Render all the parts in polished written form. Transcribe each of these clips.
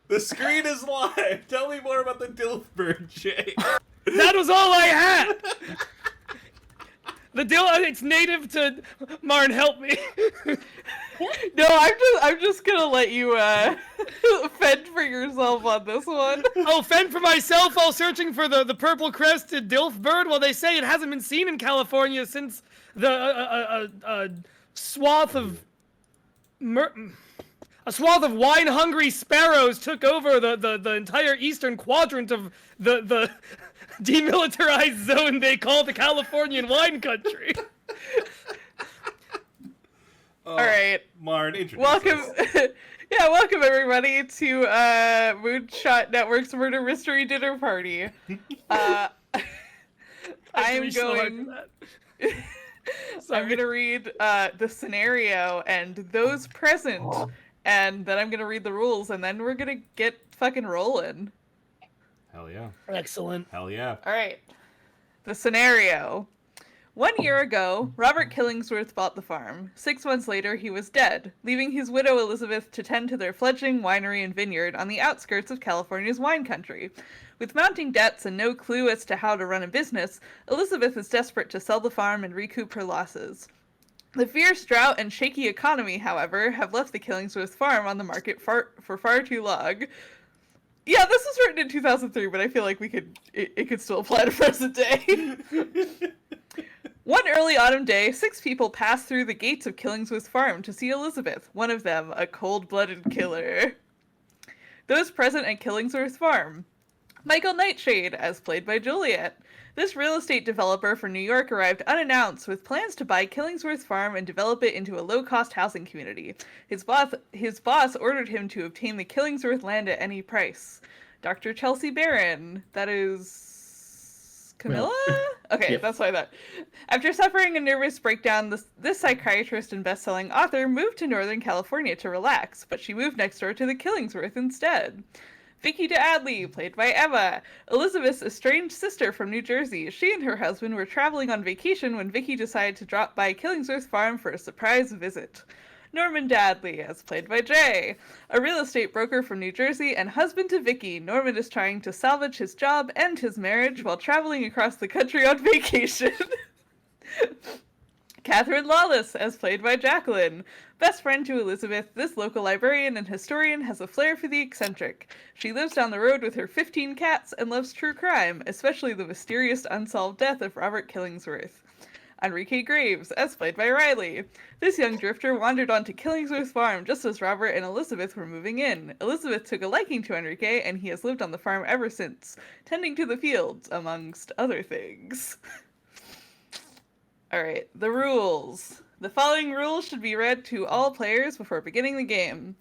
The screen is live. Tell me more about the Dilfberg, Jay. That was all I had. It's native to Marn. Help me. No, I'm just gonna let you fend for yourself on this one. Oh, fend for myself while searching for the purple-crested dilfbird? Well, they say it hasn't been seen in California since the swath of wine-hungry sparrows took over the entire eastern quadrant of the demilitarized zone they call the Californian wine country. All right. Marn, introduce Welcome. us. Yeah, welcome everybody to Moonshot Network's Murder Mystery Dinner Party. I'm going to read the scenario and those present, and then I'm going to read the rules, and then we're going to get fucking rolling. Hell yeah. Excellent. Hell yeah. All right. The scenario. 1 year ago, Robert Killingsworth bought the farm. 6 months later, he was dead, leaving his widow Elizabeth to tend to their fledgling winery and vineyard on the outskirts of California's wine country. With mounting debts and no clue as to how to run a business, Elizabeth is desperate to sell the farm and recoup her losses. The fierce drought and shaky economy, however, have left the Killingsworth farm on the market for far too long. Yeah, this was written in 2003, but I feel like it could still apply to present day. One early autumn day, 6 people passed through the gates of Killingsworth Farm to see Elizabeth, one of them a cold-blooded killer. Those present at Killingsworth Farm. Michael Nightshade, as played by Juliet. This real estate developer from New York arrived unannounced with plans to buy Killingsworth Farm and develop it into a low-cost housing community. His boss ordered him to obtain the Killingsworth land at any price. Dr. Chelsea Barron, that is Camilla? Okay, yep. That's what I thought. After suffering a nervous breakdown, this psychiatrist and best-selling author moved to Northern California to relax, but she moved next door to the Killingsworth instead. Vicky DeAdley, played by Emma, Elizabeth's estranged sister from New Jersey. She and her husband were traveling on vacation when Vicky decided to drop by Killingsworth Farm for a surprise visit. Norman Dadley, as played by Jay, a real estate broker from New Jersey and husband to Vicky. Norman is trying to salvage his job and his marriage while traveling across the country on vacation. Catherine Lawless, as played by Jacqueline. Best friend to Elizabeth, this local librarian and historian has a flair for the eccentric. She lives down the road with her 15 cats and loves true crime, especially the mysterious unsolved death of Robert Killingsworth. Enrique Graves, as played by Riley. This young drifter wandered onto Killingsworth Farm just as Robert and Elizabeth were moving in. Elizabeth took a liking to Enrique, and he has lived on the farm ever since, tending to the fields, amongst other things. Alright, the rules. The following rules should be read to all players before beginning the game.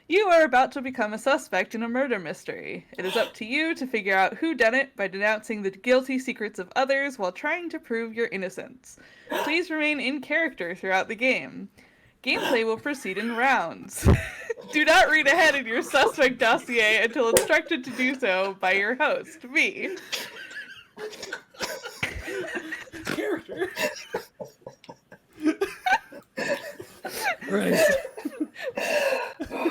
You are about to become a suspect in a murder mystery. It is up to you to figure out who done it by denouncing the guilty secrets of others while trying to prove your innocence. Please remain in character throughout the game. Gameplay will proceed in rounds. Do not read ahead in your suspect dossier until instructed to do so by your host, me. Character. Right.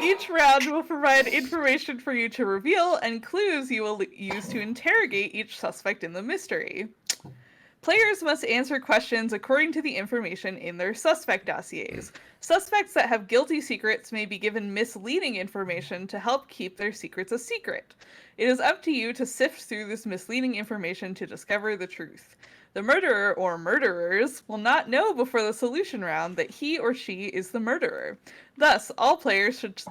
Each round will provide information for you to reveal and clues you will use to interrogate each suspect in the mystery. Players must answer questions according to the information in their suspect dossiers. Suspects that have guilty secrets may be given misleading information to help keep their secrets a secret. It is up to you to sift through this misleading information to discover the truth. The murderer or murderers will not know before the solution round that he or she is the murderer. Thus, all players should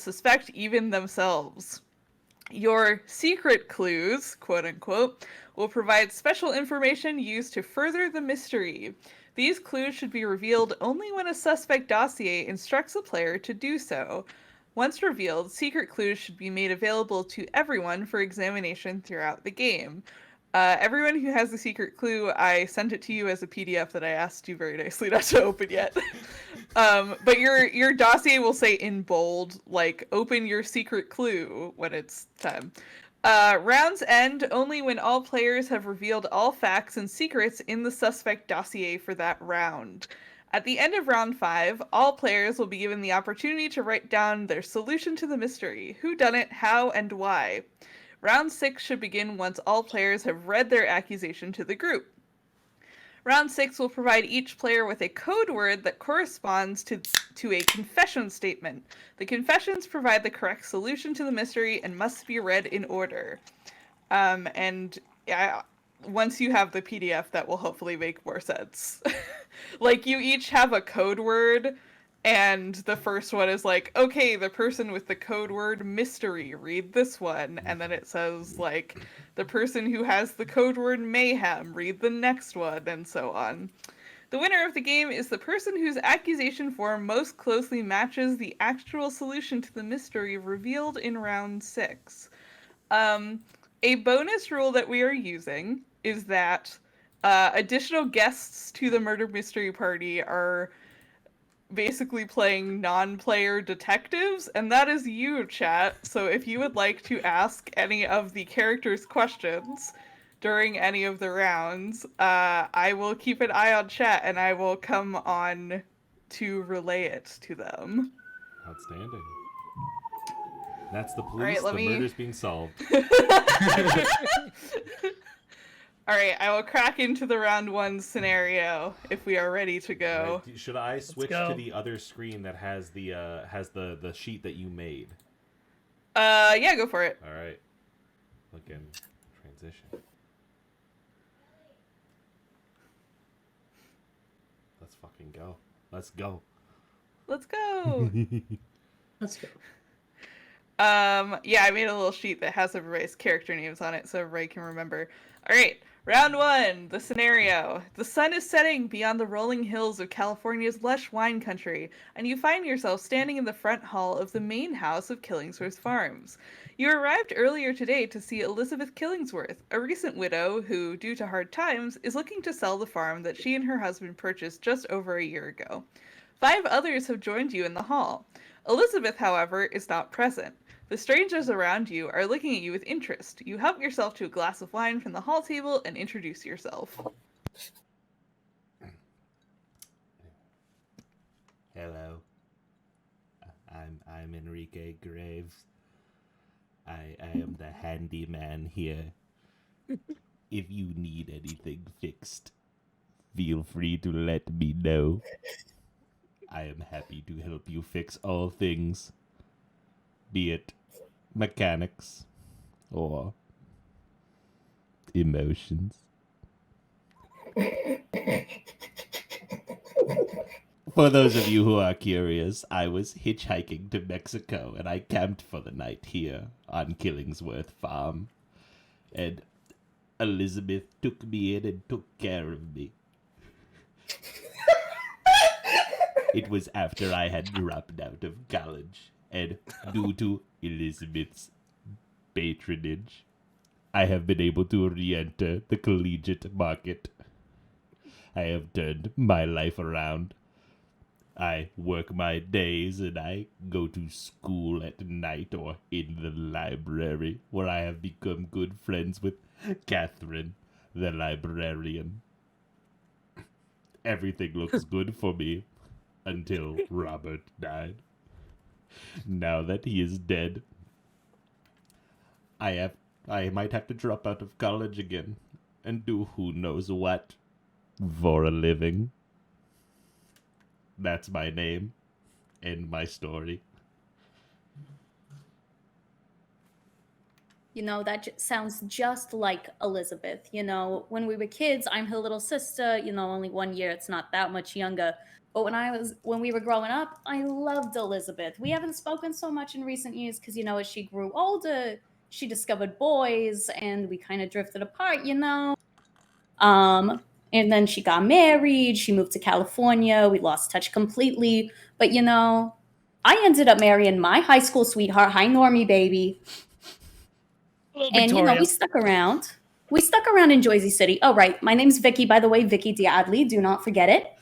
suspect even themselves. Your secret clues, quote unquote, will provide special information used to further the mystery. These clues should be revealed only when a suspect dossier instructs the player to do so. Once revealed, secret clues should be made available to everyone for examination throughout the game. Everyone who has the secret clue, I sent it to you as a PDF that I asked you very nicely not to open yet. But your dossier will say in bold, like, open your secret clue when it's time. Rounds end only when all players have revealed all facts and secrets in the suspect dossier for that round. At the end of round 5, all players will be given the opportunity to write down their solution to the mystery: who done it, how, and why. Round 6 should begin once all players have read their accusation to the group. Round 6 will provide each player with a code word that corresponds to a confession statement. The confessions provide the correct solution to the mystery and must be read in order. Once you have the PDF, that will hopefully make more sense. Like, you each have a code word, and the first one is like, okay, the person with the code word mystery, read this one. And then it says, like, the person who has the code word mayhem, read the next one, and so on. The winner of the game is the person whose accusation form most closely matches the actual solution to the mystery revealed in round 6. A bonus rule that we are using is that additional guests to the murder mystery party are basically playing non-player detectives, and that is you, chat. So if you would like to ask any of the characters questions during any of the rounds, I will keep an eye on chat and I will come on to relay it to them. Outstanding. That's the police. All right, the murder's being solved. All right, I will crack into the round 1 scenario if we are ready to go. Right. Should I switch to the other screen that has the sheet that you made? Yeah, go for it. All right. Look in transition. Let's fucking go. Let's go. Let's go. Let's go. Yeah, I made a little sheet that has everybody's character names on it so everybody can remember. All right, round 1, the scenario. The sun is setting beyond the rolling hills of California's lush wine country, and you find yourself standing in the front hall of the main house of Killingsworth Farms. You arrived earlier today to see Elizabeth Killingsworth, a recent widow who, due to hard times, is looking to sell the farm that she and her husband purchased just over a year ago. 5 others have joined you in the hall. Elizabeth, however, is not present. The strangers around you are looking at you with interest. You help yourself to a glass of wine from the hall table and introduce yourself. Hello. I'm Enrique Graves. I am the handyman here. If you need anything fixed, feel free to let me know. I am happy to help you fix all things, be it mechanics or emotions. For those of you who are curious, I was hitchhiking to Mexico and I camped for the night here on Killingsworth Farm. And Elizabeth took me in and took care of me. It was after I had dropped out of college, and due to Elizabeth's patronage, I have been able to re-enter the collegiate market. I have turned my life around. I work my days and I go to school at night or in the library, where I have become good friends with Catherine, the librarian. Everything looks good for me until Robert died. Now that he is dead, I might have to drop out of college again and do who knows what for a living. That's my name and my story. You know, that sounds just like Elizabeth. You know, when we were kids, I'm her little sister, you know, only 1 year, it's not that much younger. But when we were growing up, I loved Elizabeth. We haven't spoken so much in recent years because, you know, as she grew older, she discovered boys and we kind of drifted apart, you know. And then she got married, she moved to California, we lost touch completely. But, you know, I ended up marrying my high school sweetheart, hi Normie baby. And, you know, we stuck around. We stuck around in Jersey City. Oh, right. My name's Vicky, by the way, Vicky Diadley. Do not forget it.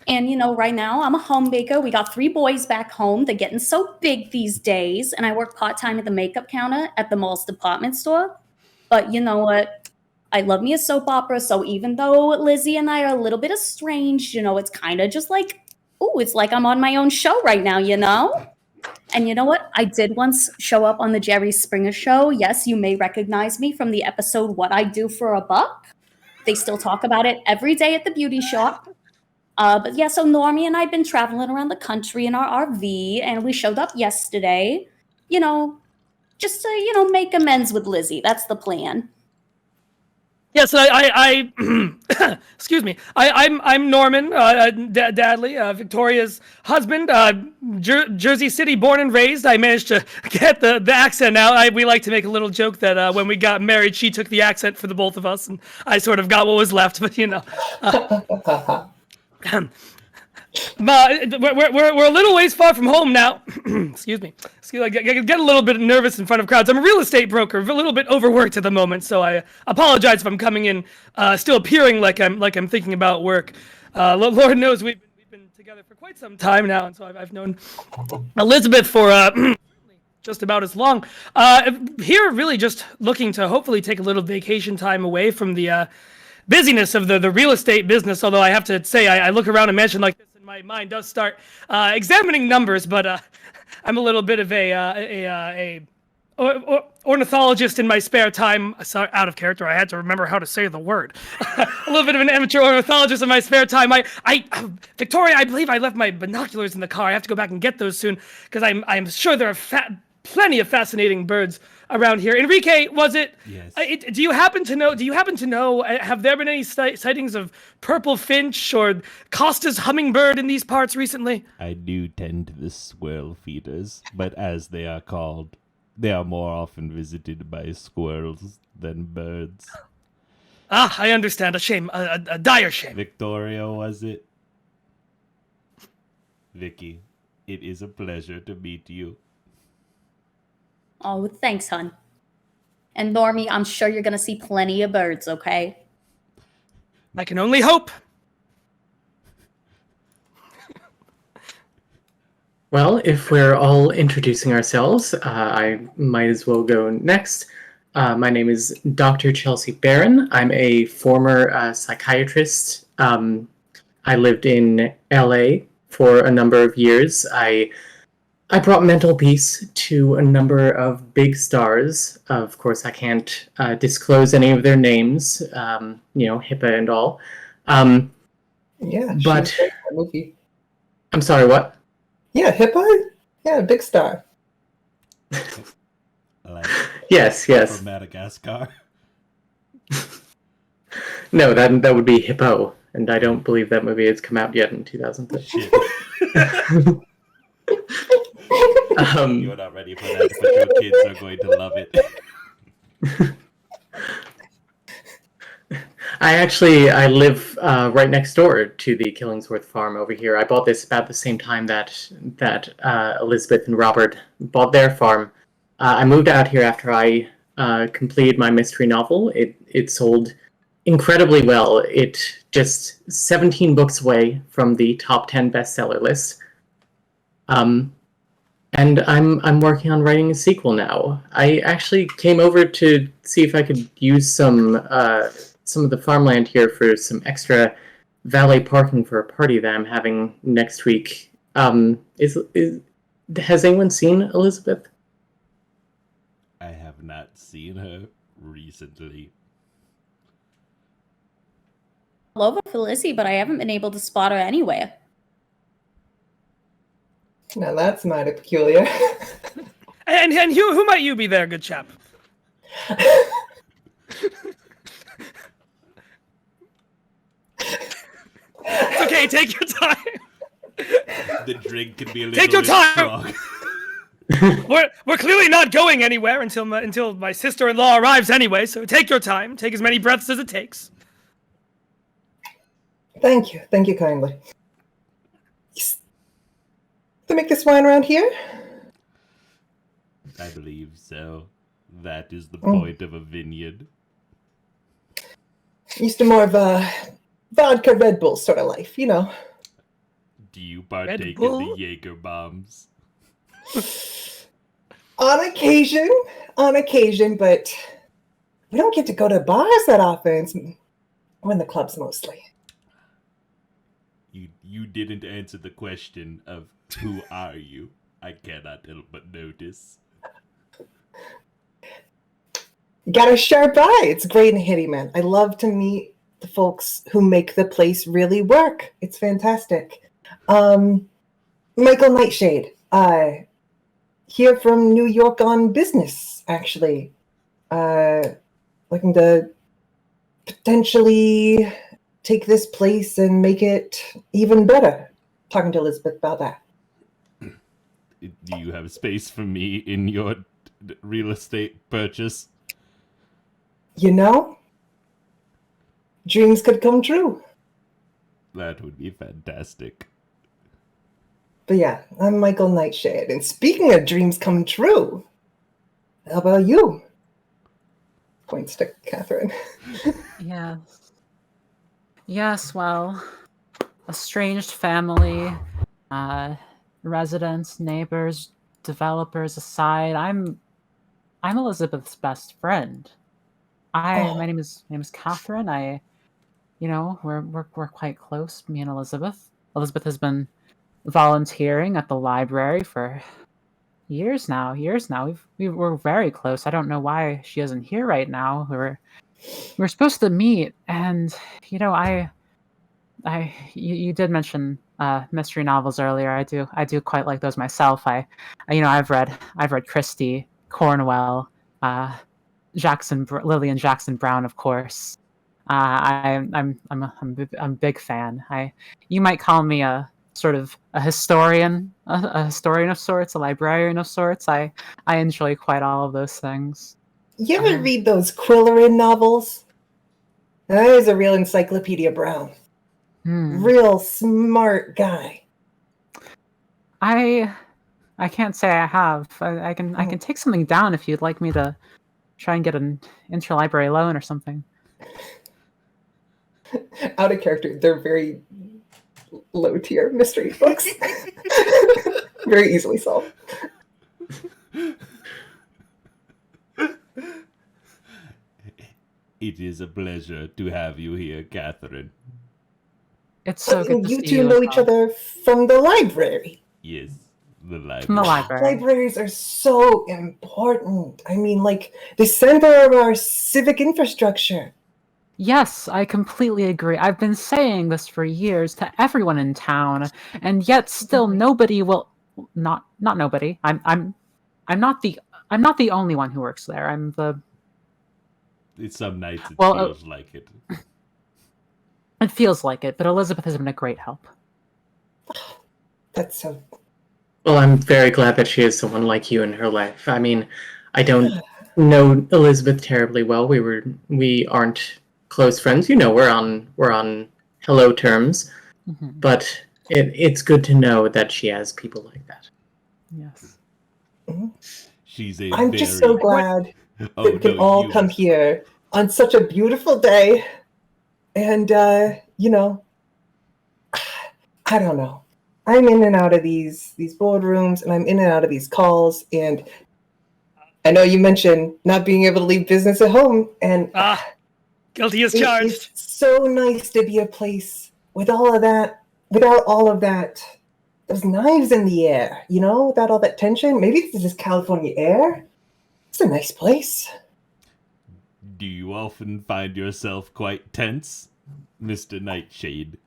And, you know, right now I'm a home baker. We got 3 boys back home. They're getting so big these days. And I work part-time at the makeup counter at the mall's department store. But you know what? I love me a soap opera, so even though Lizzie and I are a little bit estranged, it's kind of just like, ooh, it's like I'm on my own show right now, And you know what? I did once show up on the Jerry Springer show. Yes, you may recognize me from the episode What I Do for a Buck. They still talk about it every day at the beauty shop. But yeah, so Normie and I have been traveling around the country in our RV, and we showed up yesterday, just to, make amends with Lizzie. That's the plan. Yes, I excuse me. I'm Norman Dadley, Victoria's husband, Jersey City born and raised. I managed to get the accent out. We like to make a little joke that when we got married, she took the accent for the both of us, and I sort of got what was left. But we're a little ways far from home now. Excuse me. I get a little bit nervous in front of crowds. I'm a real estate broker, a little bit overworked at the moment, so I apologize if I'm coming in still appearing like I'm thinking about work. Lord knows we've been together for quite some time now, and so I've known Elizabeth for just about as long. Here, really just looking to hopefully take a little vacation time away from the busyness of the real estate business. Although I have to say, I look around a mansion like this, and my mind does start examining numbers. But I'm a little bit of a ornithologist in my spare time. Sorry, out of character. I had to remember how to say the word. A little bit of an amateur ornithologist in my spare time. Victoria, I believe I left my binoculars in the car. I have to go back and get those soon because I'm sure there are plenty of fascinating birds around here. Enrique, was it? Yes. Do you happen to know? Have there been any sightings of purple finch or Costa's hummingbird in these parts recently? I do tend to the squirrel feeders, but as they are called, they are more often visited by squirrels than birds. Ah, I understand. A shame. A dire shame. Victoria, was it? Vicky, it is a pleasure to meet you. Oh, thanks, hon. And Normie, I'm sure you're going to see plenty of birds, okay? I can only hope. Well, if we're all introducing ourselves, I might as well go next. My name is Dr. Chelsea Barron. I'm a former psychiatrist. I lived in LA for a number of years. I brought mental peace to a number of big stars. Of course, I can't disclose any of their names, HIPAA and all. Yeah, but she's great in that movie. I'm sorry, what? Yeah, HIPAA? Yeah, big star. Like Yes. from Madagascar. No, that would be Hippo, and I don't believe that movie has come out yet in 2003. Shit. You're not ready for that, but your kids are going to love it. I live right next door to the Killingsworth farm over here. I bought this about the same time that Elizabeth and Robert bought their farm. I moved out here after I completed my mystery novel. It sold incredibly well. It just 17 books away from the top 10 bestseller list. And I'm working on writing a sequel now. I actually came over to see if I could use some of the farmland here for some extra valet parking for a party that I'm having next week. Has anyone seen Elizabeth? I have not seen her recently. All over for Lizzie, but I haven't been able to spot her anywhere. Now that's mighty peculiar. And who might you be there, good chap? It's okay, take your time. The drink can be a little Take your bit time. strong. We're clearly not going anywhere until my sister-in-law arrives anyway, so take your time. Take as many breaths as it takes. Thank you kindly. To make this wine around here? I believe so. That is the point of a vineyard. Used to more of a vodka Red Bull sort of life, you know. Do you partake in Bull? the Jaeger bombs? On occasion, but we don't get to go to bars that often. We're in the clubs mostly. You didn't answer the question of who are you. I cannot help but notice. Got a sharp eye. It's great and hitty, man. I love to meet the folks who make the place really work. It's fantastic. Michael Nightshade, here from New York on business, actually. Looking to potentially take this place and make it even better. Talking to Elizabeth about that. Do you have space for me in your real estate purchase? You know, dreams could come true. That would be fantastic. But yeah, I'm Michael Nightshade. And speaking of dreams come true, how about you? Points to Catherine. Yes, well, estranged family, residents, neighbors, developers aside, I'm Elizabeth's best friend. My name is Catherine. We're quite close, me and Elizabeth. Elizabeth has been volunteering at the library for years now. We're very close. I don't know why she isn't here right now. We're supposed to meet, and you did mention mystery novels earlier. I do quite like those myself. I've read Christie, Cornwell, Lillian Jackson Brown, of course. I'm a big fan. You might call me a sort of a historian of sorts, a librarian of sorts. I enjoy quite all of those things. You ever read those Quillerin novels? That is a real Encyclopedia Brown. Real smart guy. I can't say I have. I can take something down if you'd like me to try and get an interlibrary loan or something. Out of character, they're very low tier mystery books. Very easily solved. It is a pleasure to have you here, Catherine. It's so good to you see two you know as each well. other from the library. Yes, the library. From the library. Libraries are so important. I mean, like, the center of our civic infrastructure. Yes, I completely agree. I've been saying this for years to everyone in town, and yet still nobody will. Not nobody. I'm not the only one who works there. I'm the. Some nights it Well, feels like it. It feels like it, but Elizabeth has been a great help. That's so. Well, I'm very glad that she has someone like you in her life. I mean, I don't know Elizabeth terribly well. We aren't close friends. We're on hello terms. Mm-hmm. But it's good to know that she has people like that. Yes. She's a I'm just so glad that we can all you. come here on such a beautiful day. And, I don't know. I'm in and out of these boardrooms, and I'm in and out of these calls. And I know you mentioned not being able to leave business at home. And Guilty as charged. it's so nice to be a place with all of that, without all of that, those knives in the air, without all that tension. Maybe this is just California air. It's a nice place. Do you often find yourself quite tense, Mr. Nightshade?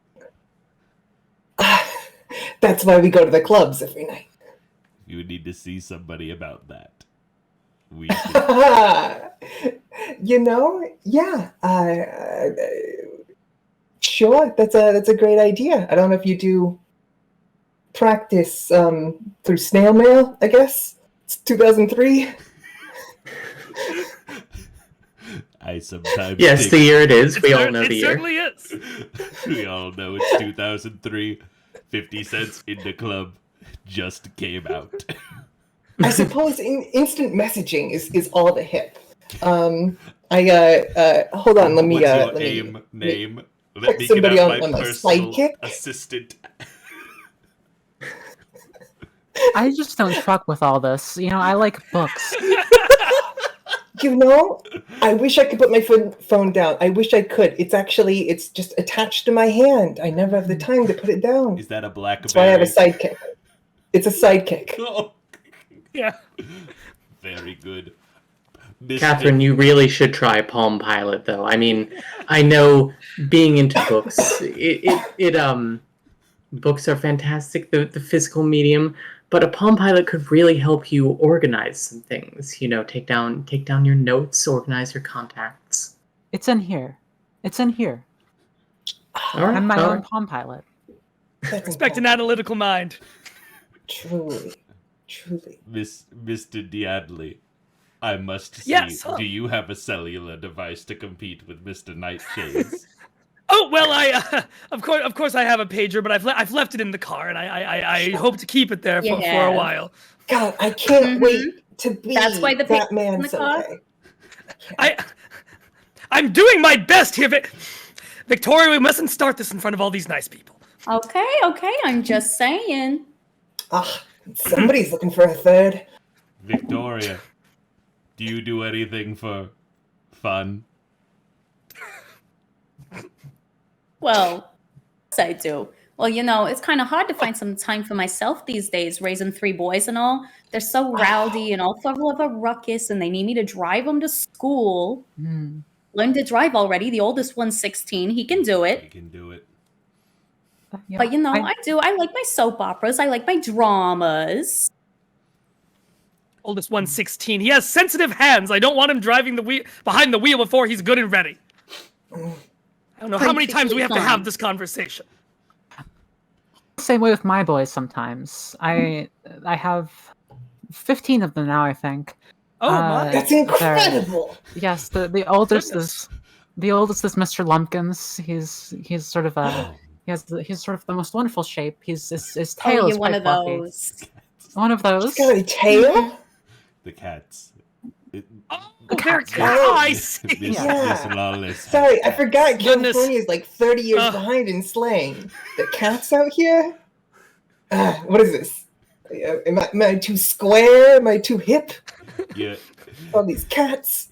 That's why we go to the clubs every night. You would need to see somebody about that. We should... Yeah. Sure, that's a great idea. I don't know if you do practice through snail mail, I guess. It's 2003. I sometimes Yes, think... the year it is. We all know the year. It certainly is. We all know it's 2003. 50 cents in the club just came out. I suppose instant messaging is all the hip. Hold on, let me What's your let me aim name? put Let me somebody get out on my the personal sidekick. assistant. I just don't truck with all this. I like books. You know, I wish I could put my phone down. I wish I could. It's just attached to my hand. I never have the time to put it down. Is that a blackberry? That's why I have a sidekick. It's a sidekick. Oh, Yeah. very good. Catherine, you really should try Palm Pilot, though. I mean, I know being into books, books are fantastic, the physical medium, but a Palm Pilot could really help you organize some things. You know, take down your notes, organize your contacts. It's in here. It's in here. All right. I'm my own Palm Pilot. Expect an analytical mind. Truly. Mr. Diadley, I must see, Yes, huh? do you have a cellular device to compete with Mr. Nightshades? Oh well, of course I have a pager, but I've left it in the car, and I hope to keep it there for a while. God, I can't wait to be That's why the that picture's in man the car? someday. I'm doing my best here, Victoria. We mustn't start this in front of all these nice people. Okay, I'm just saying. Somebody's looking for a third. Victoria, do you do anything for fun? Well, yes, I do. Well, you know, it's kind of hard to find some time for myself these days, raising 3 boys and all. They're so rowdy and all full of a ruckus, and they need me to drive them to school. Learn to drive already. The oldest one's 16. He can do I it. can do it. Yeah, But, you know, I do. I like my soap operas. I like my dramas. Oldest one's 16. He has sensitive hands. I don't want him driving behind the wheel before he's good and ready. I don't know how many times we have to have this conversation. Same way with my boys sometimes. I have 15 of them now, I think. Oh my! That's incredible. Yes, the oldest is Mr. Lumpkins. He's sort of a he's sort of the most wonderful shape. His tail is you're one quite of fluffy. those. One of those. He's got a tail? The cats. Oh, The they're cats. I see. This lawless. Sorry, I forgot Goodness. California is like 30 years behind in slang. The cats out here? What is this? Am I too square? Am I too hip? Yeah. All these cats.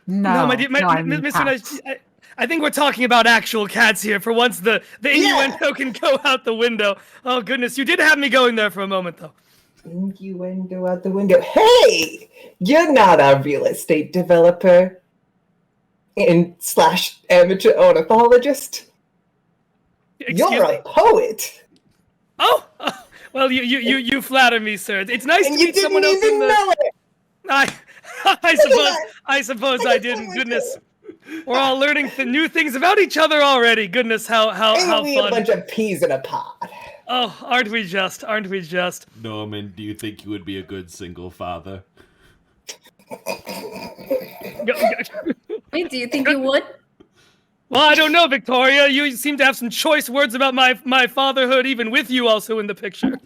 No, my dear, I mean Mr. cats. Nice, I think we're talking about actual cats here. For once, the innuendo can go out the window. Oh goodness, you did have me going there for a moment, though. Innuendo out the window. Hey! You're not a real estate developer / amateur ornithologist. Excuse You're me? a poet. Oh, well, you flatter me, sir. It's nice And to you meet someone didn't else in even the. know it. I suppose I didn't. Goodness, we're all learning new things about each other already. Goodness, how Ain't we a fun! bunch of peas in a pod? Oh, aren't we just? Aren't we just? Norman, do you think you would be a good single father? Wait, do you think you would? Well, I don't know, Victoria. You seem to have some choice words about my fatherhood, even with you also in the picture.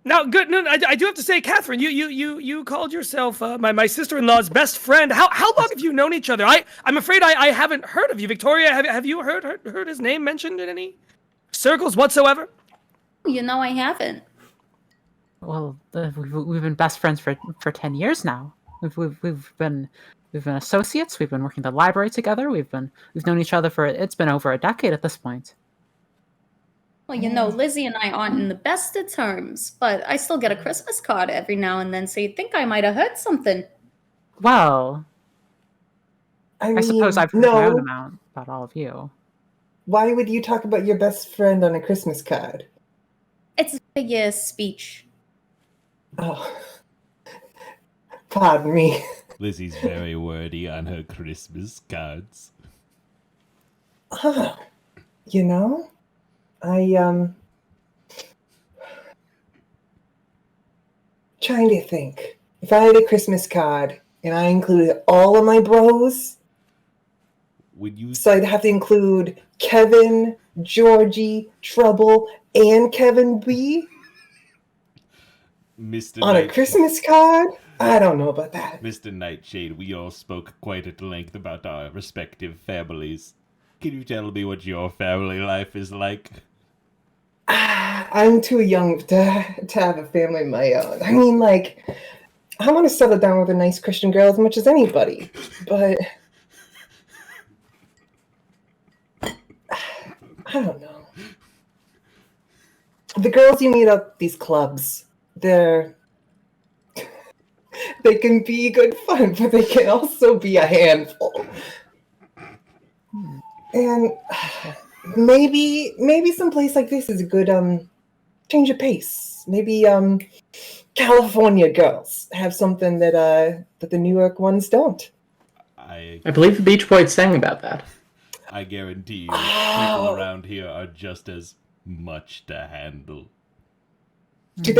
Now, good. No, I do have to say, Catherine, you called yourself my sister-in-law's best friend. How long have you known each other? I'm afraid I haven't heard of you, Victoria. Have you heard his name mentioned in any circles whatsoever? You know, I haven't. Well, we've been best friends for 10 years now. We've been associates. We've been working at the library together. We've known each other it's been over a decade at this point. Well, you know, Lizzie and I aren't in the best of terms, but I still get a Christmas card every now and then, so you'd think I might have heard something. Well, I suppose I've heard my own no. amount about all of you. Why would you talk about your best friend on a Christmas card? It's a figure of speech. Oh, pardon me. Lizzie's very wordy on her Christmas cards. You know, trying to think. If I had a Christmas card and I included all of my bros, Would you? so I'd have to include Kevin, Georgie, Trouble, and Kevin B Mr. on a Christmas card? I don't know about that. Mr. Nightshade, we all spoke quite at length about our respective families. Can you tell me what your family life is like? I'm too young to have a family of my own. I mean, like, I want to settle down with a nice Christian girl as much as anybody, but I don't know. The girls you meet at these clubs, they can be good fun, but they can also be a handful. And maybe someplace like this is a good change of pace. Maybe California girls have something that the New York ones don't. I believe the Beach Boys sang about that. I guarantee you, people around here are just as much to handle. Do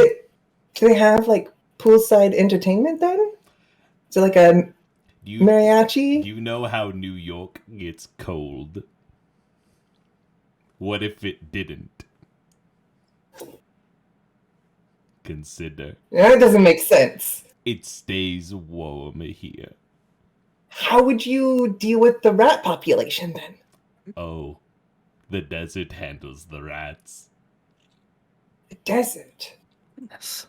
they have like poolside entertainment then? So like a mariachi? Do you know how New York gets cold? What if it didn't? Consider. That doesn't make sense. It stays warm here. How would you deal with the rat population then? Oh, the desert handles the rats. The desert. Yes.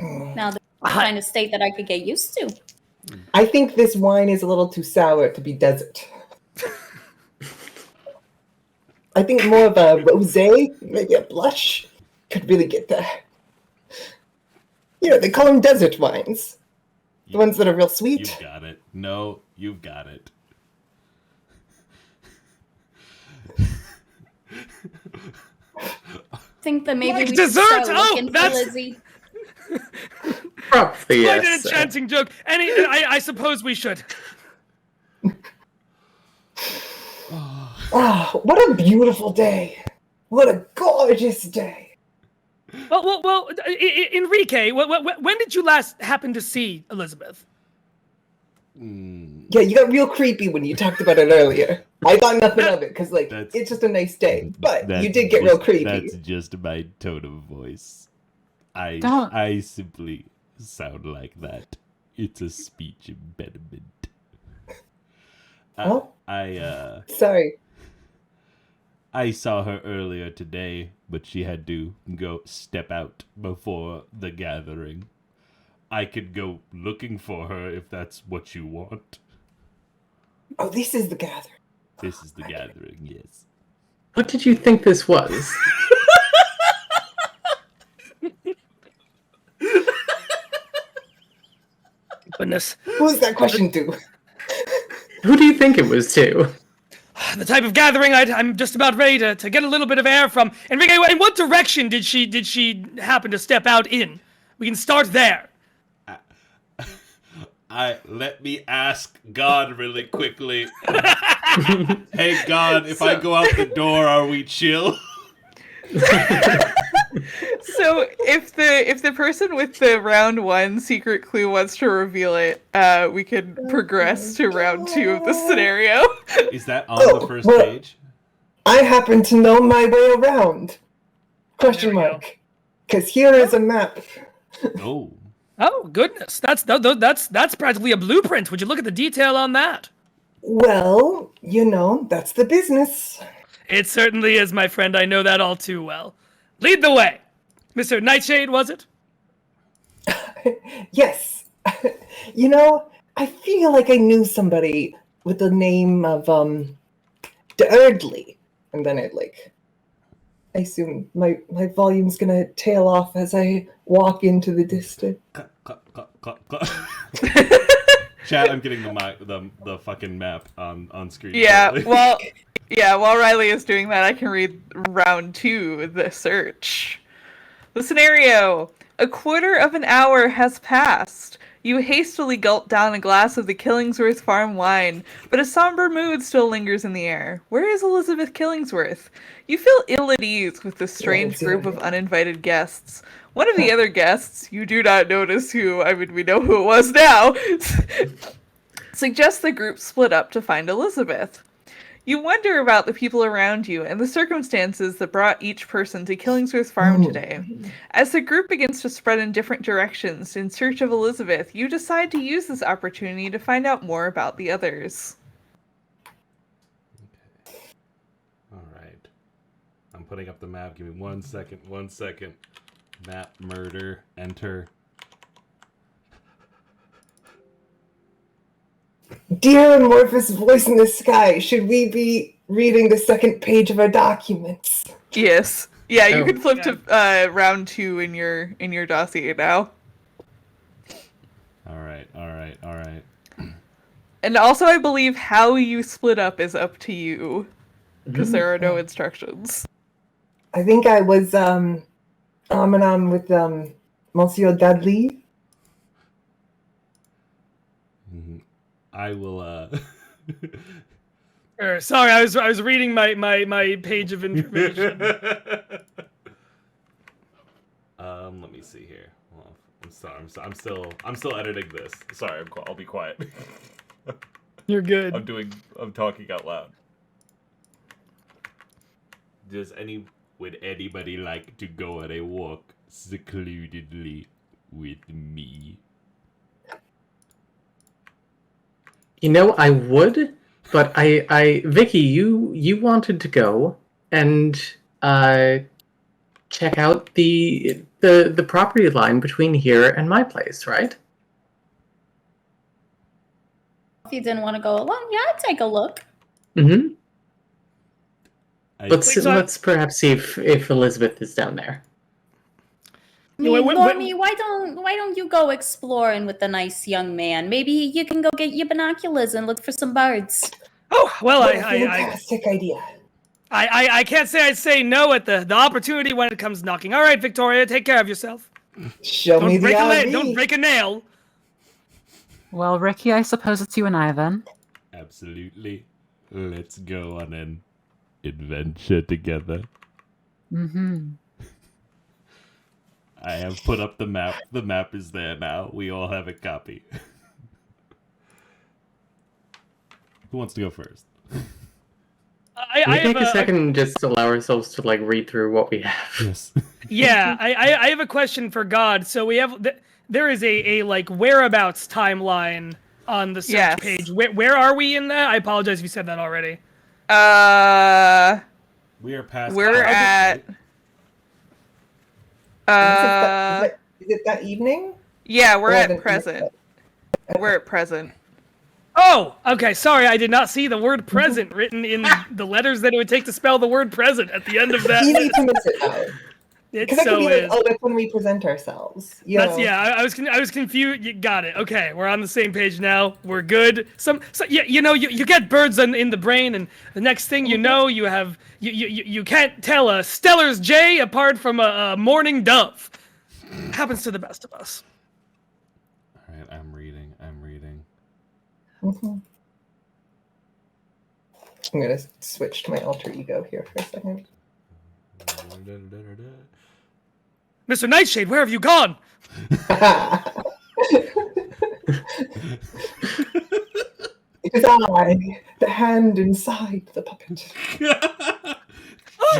Now, the kind of state that I could get used to. I think this wine is a little too sour to be desert. I think more of a rosé, maybe a blush, could really get there. You know, they call them desert wines. The ones that are real sweet. You got it. No, you've got it. Think that maybe Like we dessert! should start Oh, looking for that's- Lizzie. Probably Quite yes. an enchanting joke. I suppose we should. Oh, what a beautiful day. What a gorgeous day. Well, Enrique, when did you last happen to see Elizabeth? Yeah, you got real creepy when you talked about it earlier. I thought nothing of it, because, like, it's just a nice day. But you did get real creepy. That's just my tone of voice. Don't- I simply sound like that. It's a speech impediment. Oh? Sorry. I saw her earlier today, but she had to go step out before the gathering. I could go looking for her if that's what you want. Oh, this is the gathering. This is the gathering, yes. What did you think this was? Goodness. Who's that question to? Who do you think it was to? The type of gathering I'm just about ready to get a little bit of air from. Enrique, in what direction did she happen to step out in? We can start there. Let me ask God really quickly. Hey God, if I go out the door, are we chill? So if the person with the round 1 secret clue wants to reveal it, we can progress to round 2 of the scenario. Is that on the first page? I happen to know my way around. Question There we mark. Because here is a map. Oh. Oh goodness, that's practically a blueprint. Would you look at the detail on that? Well, you know, that's the business. It certainly is, my friend. I know that all too well. Lead the way, Mr. Nightshade. Was it? Yes. You know, I feel like I knew somebody with the name of Durdley. And then I assume my volume's gonna tail off as I walk into the distance. Chat, I'm getting the fucking map on screen. Yeah, currently. while Riley is doing that, I can read round 2, the search. The scenario. A quarter of an hour has passed. You hastily gulp down a glass of the Killingsworth Farm wine, but a somber mood still lingers in the air. Where is Elizabeth Killingsworth? You feel ill at ease with this strange group of uninvited guests. One of the other guests, you do not notice who, I mean, we know who it was now, suggests the group split up to find Elizabeth. You wonder about the people around you and the circumstances that brought each person to Killingsworth Farm today. As the group begins to spread in different directions in search of Elizabeth, you decide to use this opportunity to find out more about the others. All right. I'm putting up the map. Give me 1 second. 1 second. Map murder. Enter. Dear amorphous voice in the sky, should we be reading the second page of our documents? Yes. Yeah, you Oh. can flip to round 2 in your dossier now. All right. And also, I believe how you split up is up to you, because there are no instructions. I think I was on with Monsieur Dudley. I will. Sorry, I was reading my page of information. Let me see here. Well, I'm sorry. I'm still editing this. Sorry, I'll be quiet. You're good. I'm talking out loud. Would anybody like to go on a walk secludedly with me? You know, I would, but Vicky, you wanted to go and check out the property line between here and my place, right? If you didn't want to go along, yeah, I'd take a look. Mm-hmm. I- Let's perhaps see if Elizabeth is down there. Yeah, wait, Normie, why don't you go exploring with the nice young man? Maybe you can go get your binoculars and look for some birds. Oh well, What a fantastic idea. I can't say I'd say no at the opportunity when it comes knocking. All right, Victoria, take care of yourself. Show me Don't break the a leg. RV. Don't break a nail. Well, Ricky, I suppose it's you and I then. Absolutely. Let's go on an adventure together. Mm-hmm. I have put up the map. The map is there now. We all have a copy. Who wants to go first? I Can we have take a second and just allow ourselves to read through what we have? Yes. Yeah, I have a question for God. So we have there is a whereabouts timeline on the search page. Where are we in that? I apologize if you said that already. We are past. We're at. Is it that evening? Yeah, we're Or at the- present. We're at present. Oh, okay. Sorry, I did not see the word present written in the letters that it would take to spell the word present at the end of that. Easy to miss it though. It Because that could so be is. like, oh, that's when we present ourselves. You That's know? I was confused. You got it. Okay, we're on the same page now. We're good. You get birds in the brain, and the next thing you know, you have you can't tell a Stellar's jay apart from a mourning dove. Happens to the best of us. All right, I'm reading. Mhm. I'm gonna switch to my alter ego here for a second. Mr. Nightshade, where have you gone? It is I, the hand inside the puppet.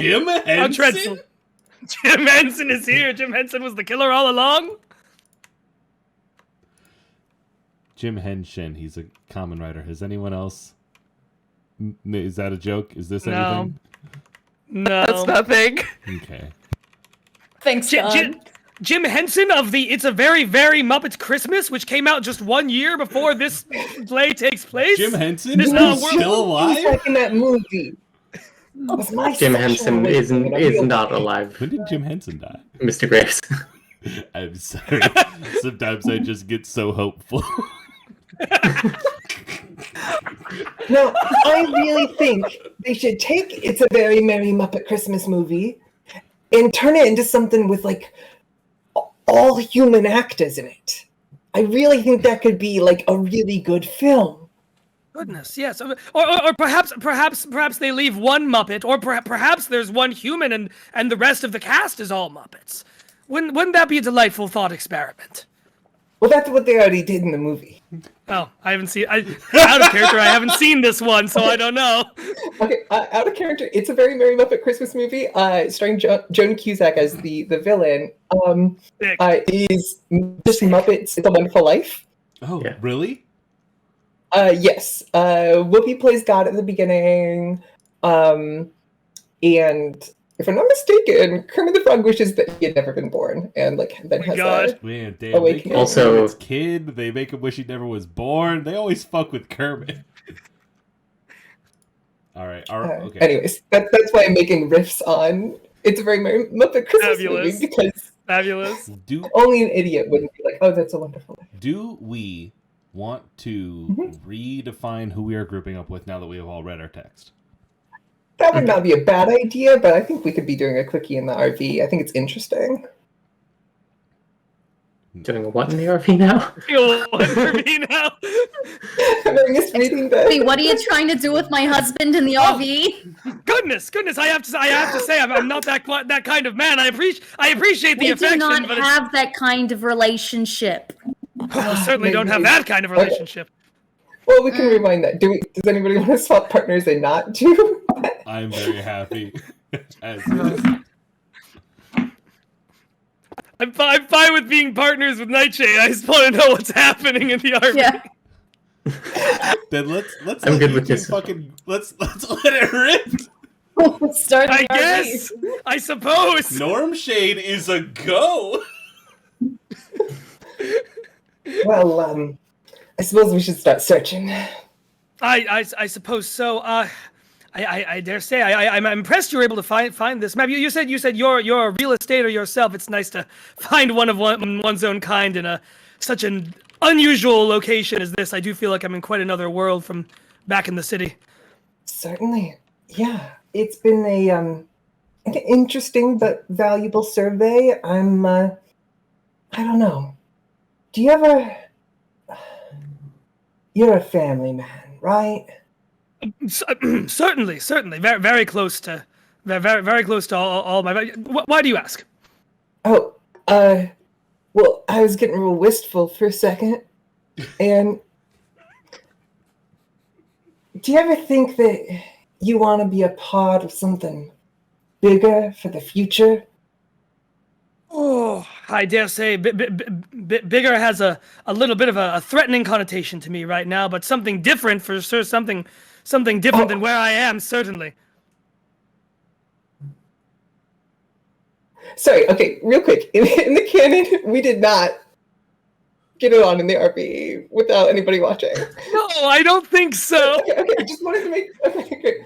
Jim How Henson. dreadful. Jim Henson is here. Jim Henson was the killer all along. Jim Henshin. He's a common writer. Has anyone else? Is that a joke? Is this No. anything? No. That's nothing. Okay. Thanks, God. Jim Henson of the It's a Very, Very Muppets Christmas, which came out just 1 year before this play takes place. Jim Henson This is world- still He was alive? like in that movie. That was my Jim sexual Henson is awakening in a real not way. alive, When did Jim Henson die? Mr. Graves. I'm sorry. Sometimes I just get so hopeful. No, I really think they should take It's a Very Merry Muppet Christmas movie and turn it into something with like all human actors in it. I really think that could be like a really good film. Goodness, yes. Or perhaps they leave one Muppet, or perhaps there's one human and the rest of the cast is all Muppets. Wouldn't that be a delightful thought experiment? Well, that's what they already did in the movie. Oh, I haven't seen. Out of character, I haven't seen this one, so I don't know. Okay, out of character, It's a Very Merry Muppet Christmas movie, starring Joan Cusack as the villain. Sick. Is just Muppets: It's a Wonderful Life. Oh, Yeah. really? Yes. Whoopi plays God at the beginning, and if I'm not mistaken, Kermit the Frog wishes that he had never been born, and like then has God. Man, damn. Awakening. Also- Kermit's kid. They make him wish he never was born. They always fuck with Kermit. All right. Okay. Anyways, that's why I'm making riffs on. It's a very Muppet Christmas Fabulous. movie because Fabulous. only an idiot wouldn't be like, "Oh, that's a wonderful." Do we want to redefine who we are grouping up with now that we have all read our text? That would not be a bad idea, but I think we could be doing a quickie in the RV. I think it's interesting. Doing a what in the RV now? What for me now? Am I misreading that? Wait, what are you trying to do with my husband in the RV? Goodness! I have to say, I'm not that kind of man. I appreciate the We affection, do not but have that kind of relationship. I certainly don't have that kind of relationship. Well, we can rewind that. Does anybody want to swap partners and not do that? I'm very happy. As I'm fine with being partners with Nightshade. I just want to know what's happening in the RV. Yeah. Then let's I'm let good you with two this. fucking let's let it rip. Start I the RV. guess. I suppose. Norm Shade is a go. Well, I suppose we should start searching. I suppose so. I dare say I'm impressed you were able to find this map. You said you're a real estater yourself. It's nice to find one of one's own kind in such an unusual location as this. I do feel like I'm in quite another world from back in the city. Certainly, yeah. It's been an interesting but valuable survey. I don't know. Do you ever? You're a family man, right? Certainly, very close to, very close to all my. Why do you ask? Oh, well, I was getting real wistful for a second, and do you ever think that you want to be a part of something bigger for the future? Oh, I dare say bigger has a little bit of a threatening connotation to me right now, but something different for sure, something different than where I am, certainly. Sorry, okay, real quick. In the canon, we did not get it on in the RV without anybody watching. No, I don't think so. Okay, just wanted to make... Okay, great.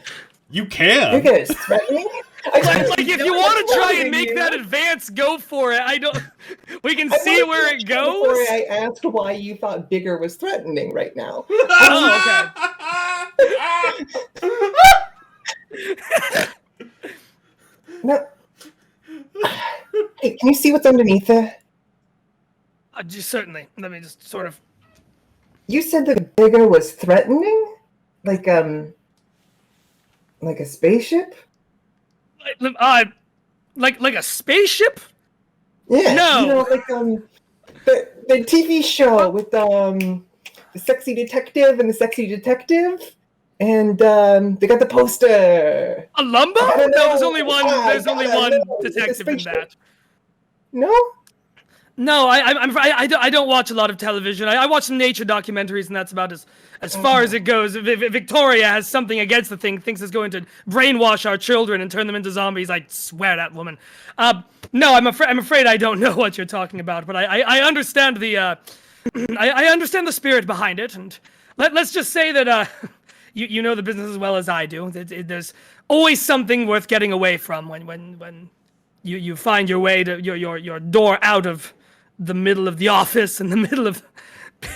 You can. You're good. Threatening? Like if you want to try and make that advance, go for it. I don't. We can see where it goes. Before I asked why you thought bigger was threatening right now. Oh, okay. No. Hey, can you see what's underneath there? Just certainly. Let me just sort of. You said that bigger was threatening? Like a spaceship? Like a spaceship? Yeah. No. You know, like the TV show with the sexy detective and the sexy detective, and they got the poster. A Lumbo? I don't No, know. there's only one. Ah, There's only God, one no, it's a detective in spaceship. that. No. No, I don't watch a lot of television. I watch some nature documentaries, and that's about as far as it goes. If Victoria has something against the thing, thinks it's going to brainwash our children and turn them into zombies, I swear that woman. No, I'm afraid I don't know what you're talking about, but I understand the I understand the spirit behind it, and let's just say that you know the business as well as I do. There's always something worth getting away from when you find your way to your door out of the middle of the office and the middle of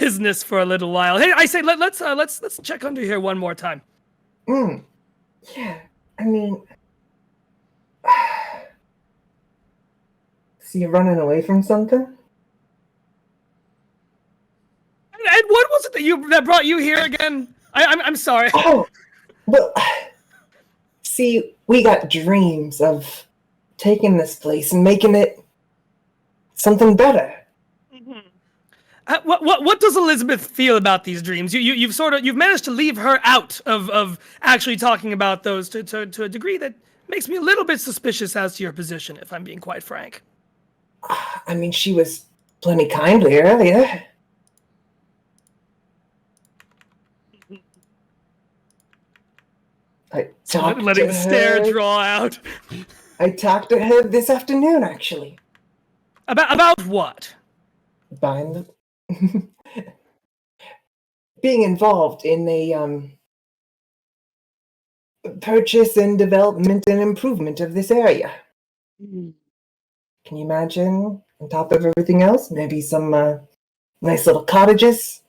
business for a little while. Hey, I say let's check under here one more time. Yeah. I mean, so you're running away from something? And what was it that brought you here again? I'm sorry. Oh, well, see, we got dreams of taking this place and making it something better. What does Elizabeth feel about these dreams? You've managed to leave her out of actually talking about those to a degree that makes me a little bit suspicious as to your position, if I'm being quite frank. I mean, she was plenty kindly earlier. I talked Letting to the stare her. draw out. I talked to her this afternoon, actually. About what? Buying the... Being involved in a purchase and development and improvement of this area. Mm. Can you imagine, on top of everything else, maybe some nice little cottages?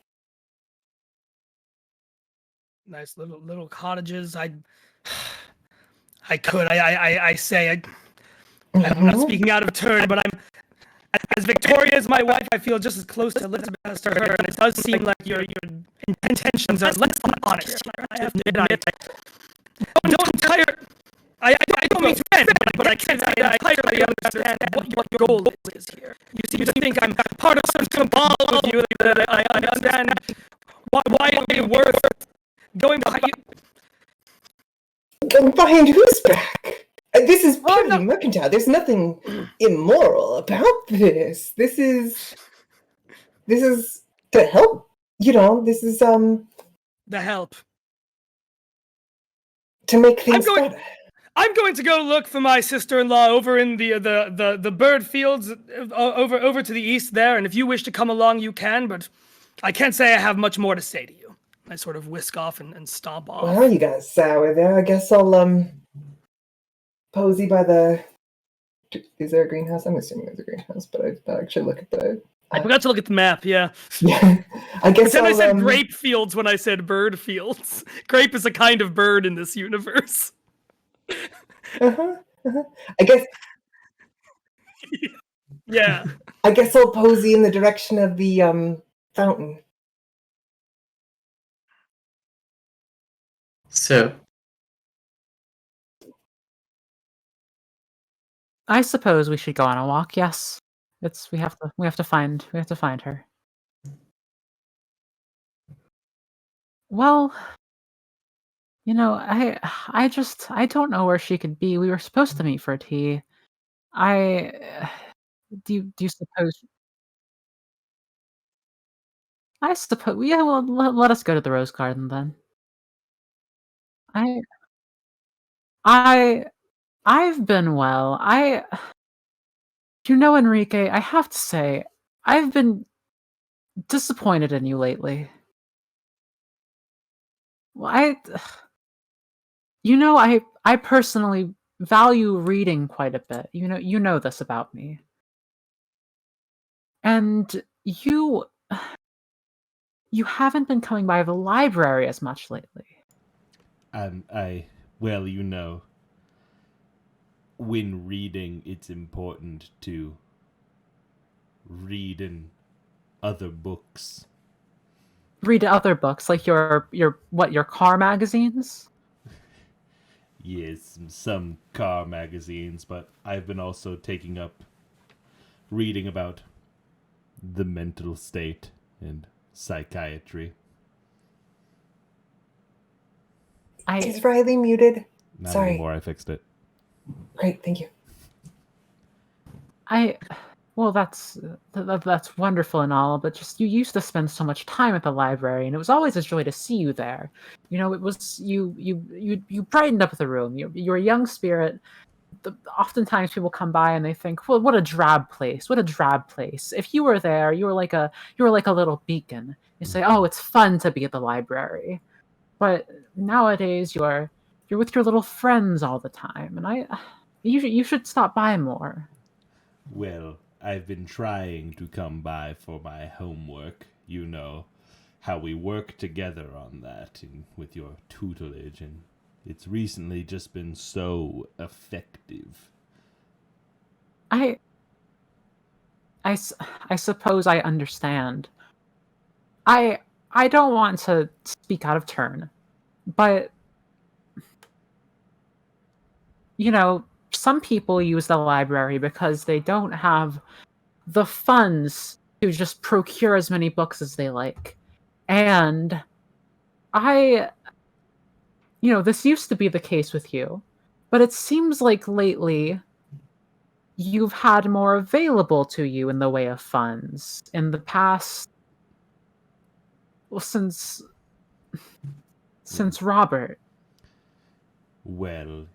Nice little cottages. I could. I say I'm not speaking out of turn, but I'm as Victoria as my wife. I feel just as close to Elizabeth as to her, and it does seem like your intentions are less than honest. I have to admit, I don't entire. I don't mean to offend, but I can't say I entirely understand what your goal is here. You seem to think I'm part of some cabal with you that I understand why it would be worth going behind you. Going behind whose back? This is purely no. mercantile. There's nothing immoral about this. This is to help. This is The help. to make things better. I'm going to go look for my sister-in-law over in the bird fields over to the east there, and if you wish to come along, you can, but I can't say I have much more to say to you. I sort of whisk off and stomp off. Well, you got sour there. I guess I'll posy by the... Is there a greenhouse? I'm assuming there's a greenhouse, but I actually look at the... I forgot to look at the map, yeah. Yeah, I guess Pretend I said grape fields when I said bird fields. Grape is a kind of bird in this universe. I guess... Yeah. I guess I'll posy in the direction of the fountain. So, I suppose we should go on a walk. Yes, we have to find her. Well, I don't know where she could be. We were supposed to meet for tea. Do you suppose? I suppose. Yeah. Well, let us go to the rose garden then. I I I've been well. Enrique, I have to say, I've been disappointed in you lately. Well, I personally value reading quite a bit. You know this about me. And you haven't been coming by the library as much lately. When reading, it's important to read in other books. Read other books, like your car magazines? Yes, some car magazines, but I've been also taking up reading about the mental state and psychiatry. Is Riley muted? Not Sorry. anymore, I fixed it. Great, thank you. Well, that's wonderful and all, but just you used to spend so much time at the library, and it was always a joy to see you there. It was you brightened up the room. You're a young spirit. Oftentimes people come by and they think, well, what a drab place! What a drab place! If you were there, you were like a little beacon. You say, oh, it's fun to be at the library. But nowadays you're with your little friends all the time, and you should stop by more. Well, I've been trying to come by for my homework. You know how we work together on that with your tutelage, and it's recently just been so effective. I suppose I understand. I don't want to speak out of turn, but some people use the library because they don't have the funds to just procure as many books as they like. And this used to be the case with you, but it seems like lately you've had more available to you in the way of funds in the past, well, since Robert. Well,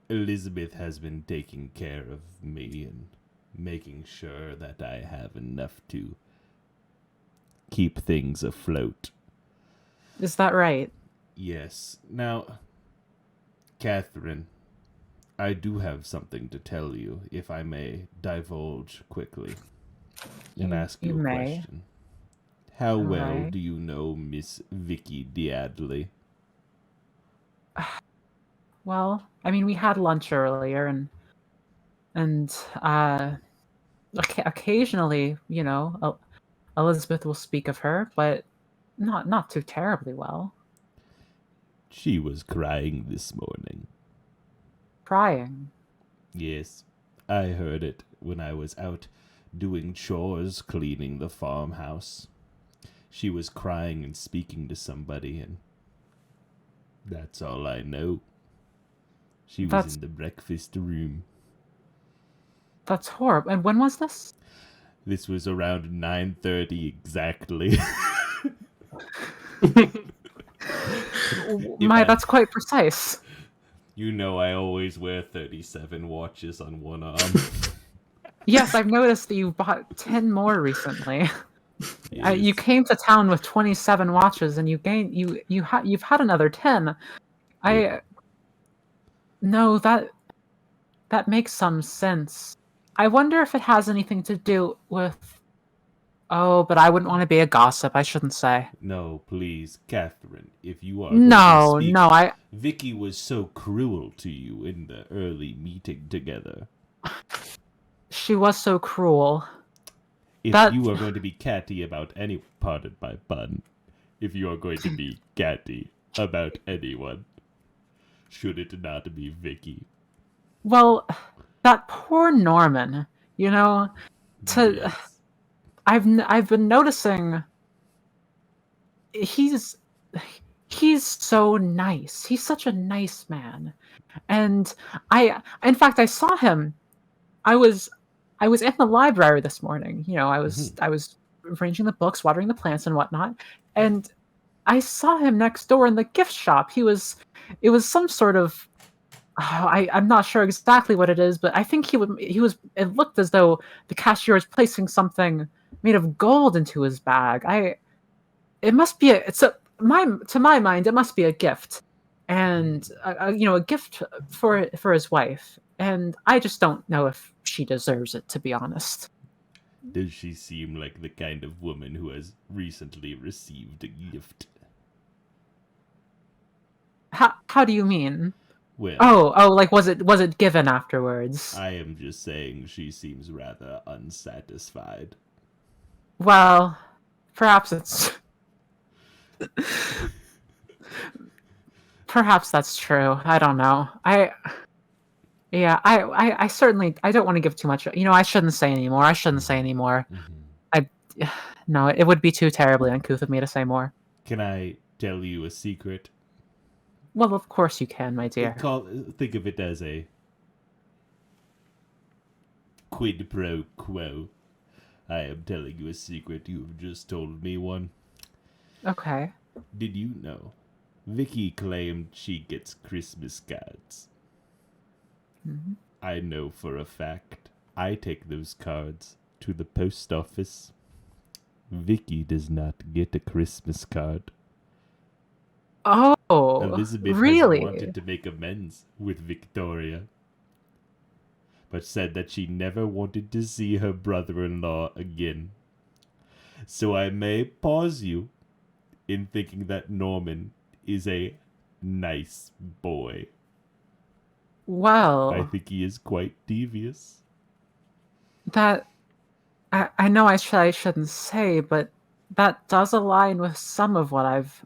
Elizabeth has been taking care of me and making sure that I have enough to keep things afloat. Is that right? Yes. Now, Catherine, I do have something to tell you, if I may divulge quickly and ask you a may. question. How well Right. do you know Miss Vicky Diadley? Well, I mean, we had lunch earlier, and occasionally, Elizabeth will speak of her, but not too terribly well. She was crying this morning. Crying. Yes, I heard it when I was out doing chores cleaning the farmhouse. She was crying and speaking to somebody, and that's all I know. She was That's- in the breakfast room. That's horrible. And when was this? This was around 9:30 exactly. That's quite precise. You know I always wear 37 watches on one arm. Yes, I've noticed that you bought 10 more recently. You Yes. came to town with 27 watches, and you've had another 10. No, that makes some sense. I wonder if it has anything to do with. Oh, but I wouldn't want to be a gossip. I shouldn't say. No, please, Catherine, if you are going No, to speak, no, Vicky was so cruel to you in the early meeting together. she was so cruel. If That- you are going to be catty about any, pardon my pun, if you are going to be catty about anyone, should it not be Vicky? Well, that poor Norman. Yes. I've been noticing. He's so nice. He's such a nice man, and in fact, I saw him. I was in the library this morning. I was arranging the books, watering the plants, and whatnot, and I saw him next door in the gift shop. It was some sort of. I'm not sure exactly what it is, but I think he was. It looked as though the cashier was placing something made of gold into his bag. It must be to my mind, it must be a gift, and a gift for his wife. And I just don't know if she deserves it, to be honest. Does she seem like the kind of woman who has recently received a gift? How do you mean? Well, Oh, like was it given afterwards? I am just saying she seems rather unsatisfied. Well, perhaps it's. Perhaps that's true. I don't know. I certainly I don't want to give too much. I shouldn't say anymore. No, it would be too terribly uncouth of me to say more. Can I tell you a secret? Well, of course you can, my dear. Think of it as a quid pro quo. I am telling you a secret. You have just told me one. Okay. Did you know? Vicky claimed she gets Christmas cards. Mm-hmm. I know for a fact. I take those cards to the post office. Vicky does not get a Christmas card. Oh, Elizabeth really? has wanted to make amends with Victoria, but said that she never wanted to see her brother-in-law again. So I may pause you in thinking that Norman is a nice boy. Well, I think he is quite devious. that I know I shouldn't say, but that does align with some of what I've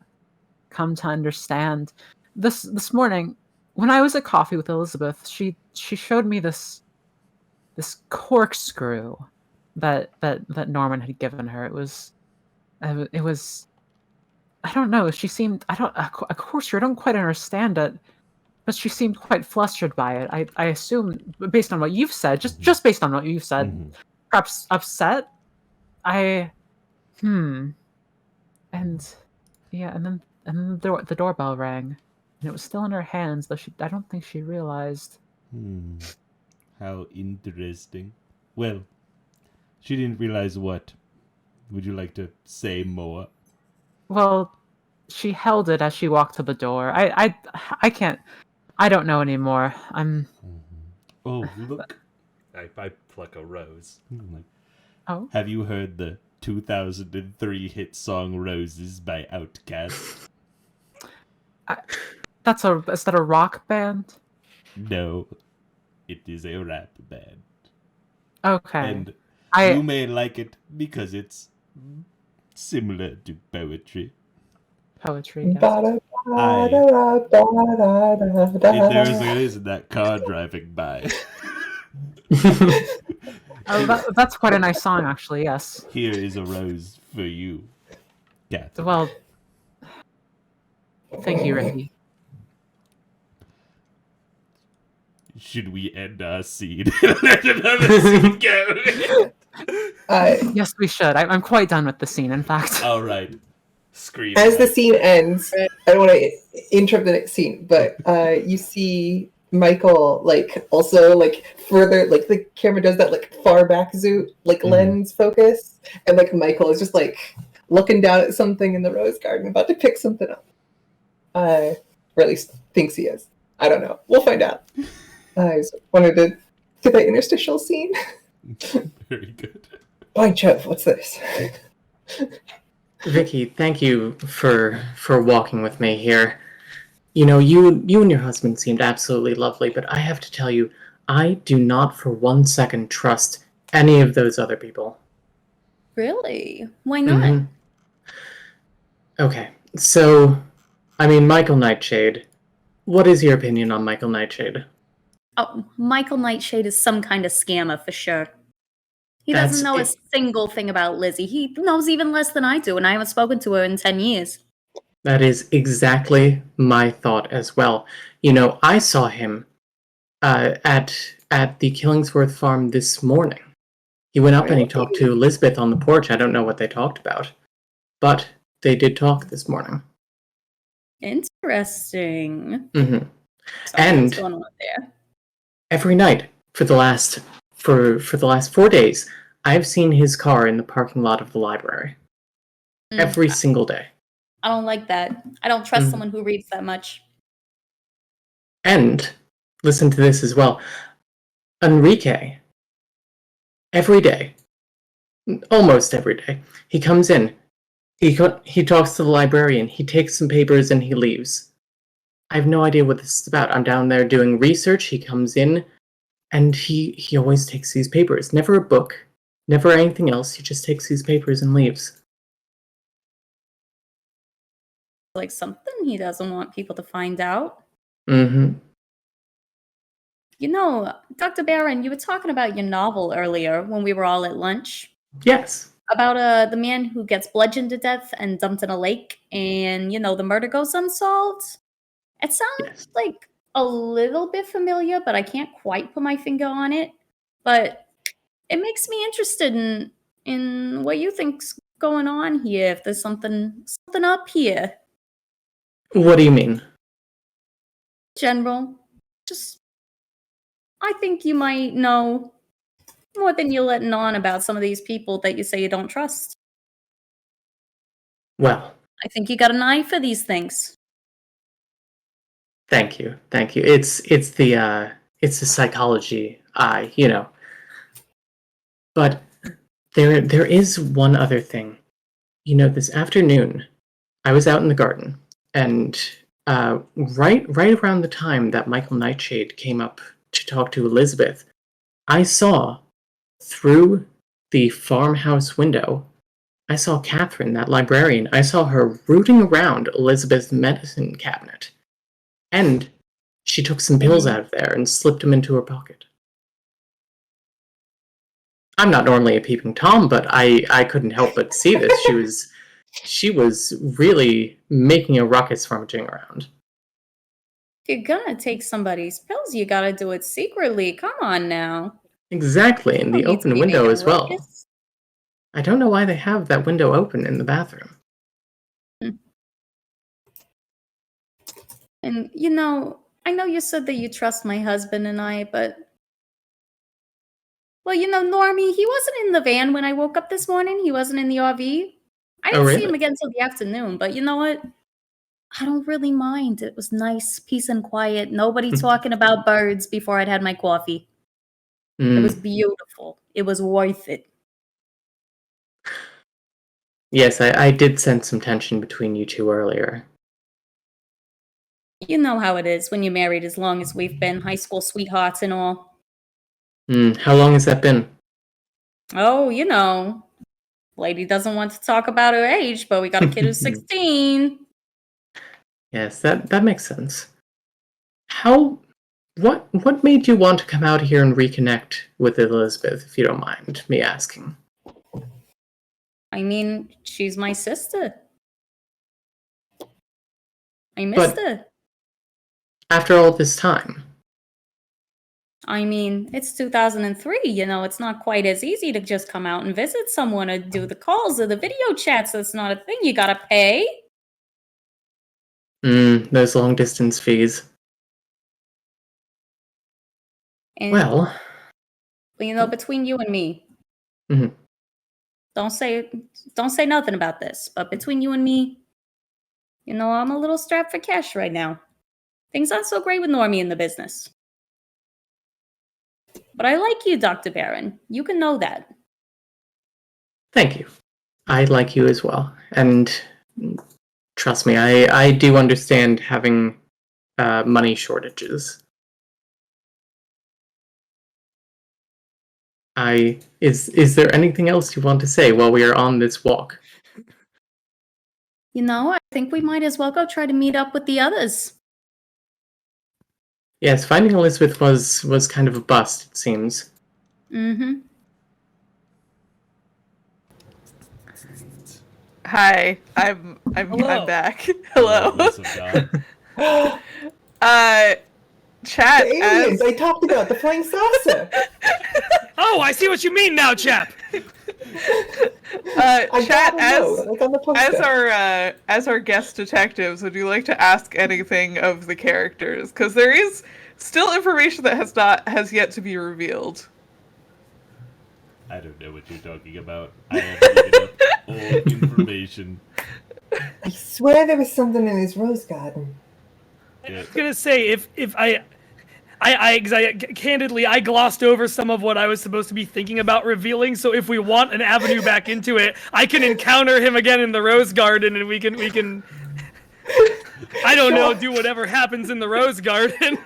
come to understand. This morning, when I was at coffee with Elizabeth, she showed me this corkscrew that Norman had given her. It was I don't know. She seemed a corkscrew. I don't quite understand it, but she seemed quite flustered by it. I assume, based on what you've said, just based on what you've said, Mhm. perhaps upset. And yeah, and then the doorbell rang, and it was still in her hands, though I don't think she realized. How interesting. Well, she didn't realize what. Would you like to say more? Well, she held it as she walked to the door. I can't. I don't know anymore. Oh, look. I pluck a rose. Oh, Have you heard the 2003 hit song Roses by Outkast? is that a rock band? No, it is a rap band. Okay. And I you may like it because it's similar to poetry. poetry. Yes. There is that car driving by. That's quite a nice song, actually. Yes. Here is a rose for you, Catherine. Well, thank you, Ricky. Should we end our scene and let another scene go? Yes, we should. I'm quite done with the scene, in fact. All right. Scream. As the scene ends, I don't want to interrupt the next scene, but you see Michael also further, the camera does that far back zoom, lens focus, and Michael is just looking down at something in the rose garden, about to pick something up. Or at least thinks he is. I don't know. We'll find out. I just wanted to get that interstitial scene. Very good. By Jove, what's this? Vicky, thank you for walking with me here. You know, you and your husband seemed absolutely lovely, but I have to tell you, I do not for 1 second trust any of those other people. Really? Why not? Mhm. Okay, so, Michael Nightshade. What is your opinion on Michael Nightshade? Oh, Michael Nightshade is some kind of scammer for sure. He doesn't know a single thing about Lizzie. He knows even less than I do, and I haven't spoken to her in 10 years. That is exactly my thought as well. You know, I saw him at the Killingsworth farm this morning. He went up and he talked to Elizabeth on the porch. I don't know what they talked about, but they did talk this morning. Interesting. Mm-hmm. What's going on there? Every night for the last 4 days, I've seen his car in the parking lot of the library. Every single day. I don't like that. I don't trust someone who reads that much. And listen to this as well. Enrique, every day, almost every day, he comes in. He talks to the librarian. He takes some papers and he leaves. I have no idea what this is about. I'm down there doing research. He comes in, and he always takes these papers. Never a book, never anything else. He just takes these papers and leaves. Like something he doesn't want people to find out. Mm-hmm. You know, Dr. Barron, you were talking about your novel earlier when we were all at lunch. Yes. About the man who gets bludgeoned to death and dumped in a lake, and, the murder goes unsolved. It sounds like a little bit familiar, but I can't quite put my finger on it. But it makes me interested in what you think's going on here, if there's something up here. What do you mean? General, I think you might know more than you're letting on about some of these people that you say you don't trust. Well, I think you got an eye for these things. Thank you. It's the psychology eye, But there is one other thing. This afternoon, I was out in the garden, and right around the time that Michael Nightshade came up to talk to Elizabeth, I saw through the farmhouse window, I saw Catherine, that librarian. I saw her rooting around Elizabeth's medicine cabinet. And she took some pills out of there and slipped them into her pocket. I'm not normally a peeping Tom, but I couldn't help but see this. She was really making a ruckus rummaging around. If you're gonna take somebody's pills, you gotta do it secretly. Come on now. Exactly, in the open window as well. Ruckus. I don't know why they have that window open in the bathroom. And, I I know you said that you trust my husband and I, but... Well, Normie, he wasn't in the van when I woke up this morning. He wasn't in the RV. I didn't see him again till the afternoon, but you know what? I don't really mind. It was nice, peace and quiet. Nobody talking about birds before I'd had my coffee. It was beautiful. It was worth it. Yes, I did sense some tension between you two earlier. You know how it is when you're married as long as we've been, high school sweethearts and all. How long has that been? Oh, lady doesn't want to talk about her age, but we got a kid who's 16. Yes, that makes sense. What made you want to come out here and reconnect with Elizabeth, if you don't mind me asking? I mean, she's my sister. I missed her. After all this time? I mean, it's 2003, it's not quite as easy to just come out and visit someone or do the calls or the video chats. That's not a thing. You gotta pay. Those long distance fees. And, Well, between you and me, Mhm. don't say nothing about this, but between you and me, I'm a little strapped for cash right now. Things aren't so great with Normie in the business. But I like you, Dr. Barron. You can know that. Thank you. I like you as well. And trust me, I do understand having money shortages. Is there anything else you want to say while we are on this walk? I think we might as well go try to meet up with the others. Yes, finding Elizabeth was kind of a bust, it seems. Mm-hmm. Hi, I'm back. Hello. Chat. The aliens I talked about, the flying saucer. Oh, I see what you mean now, chap. Chat, like on the poster. as our guest detectives, would you like to ask anything of the characters? Because there is still information that has yet to be revealed. I don't know what you're talking about. I have given up all information. I swear there was something in his rose garden. I was gonna say if I candidly I glossed over some of what I was supposed to be thinking about revealing. So if we want an avenue back into it, I can encounter him again in the rose garden, and we can. I don't know, do whatever happens in the rose garden.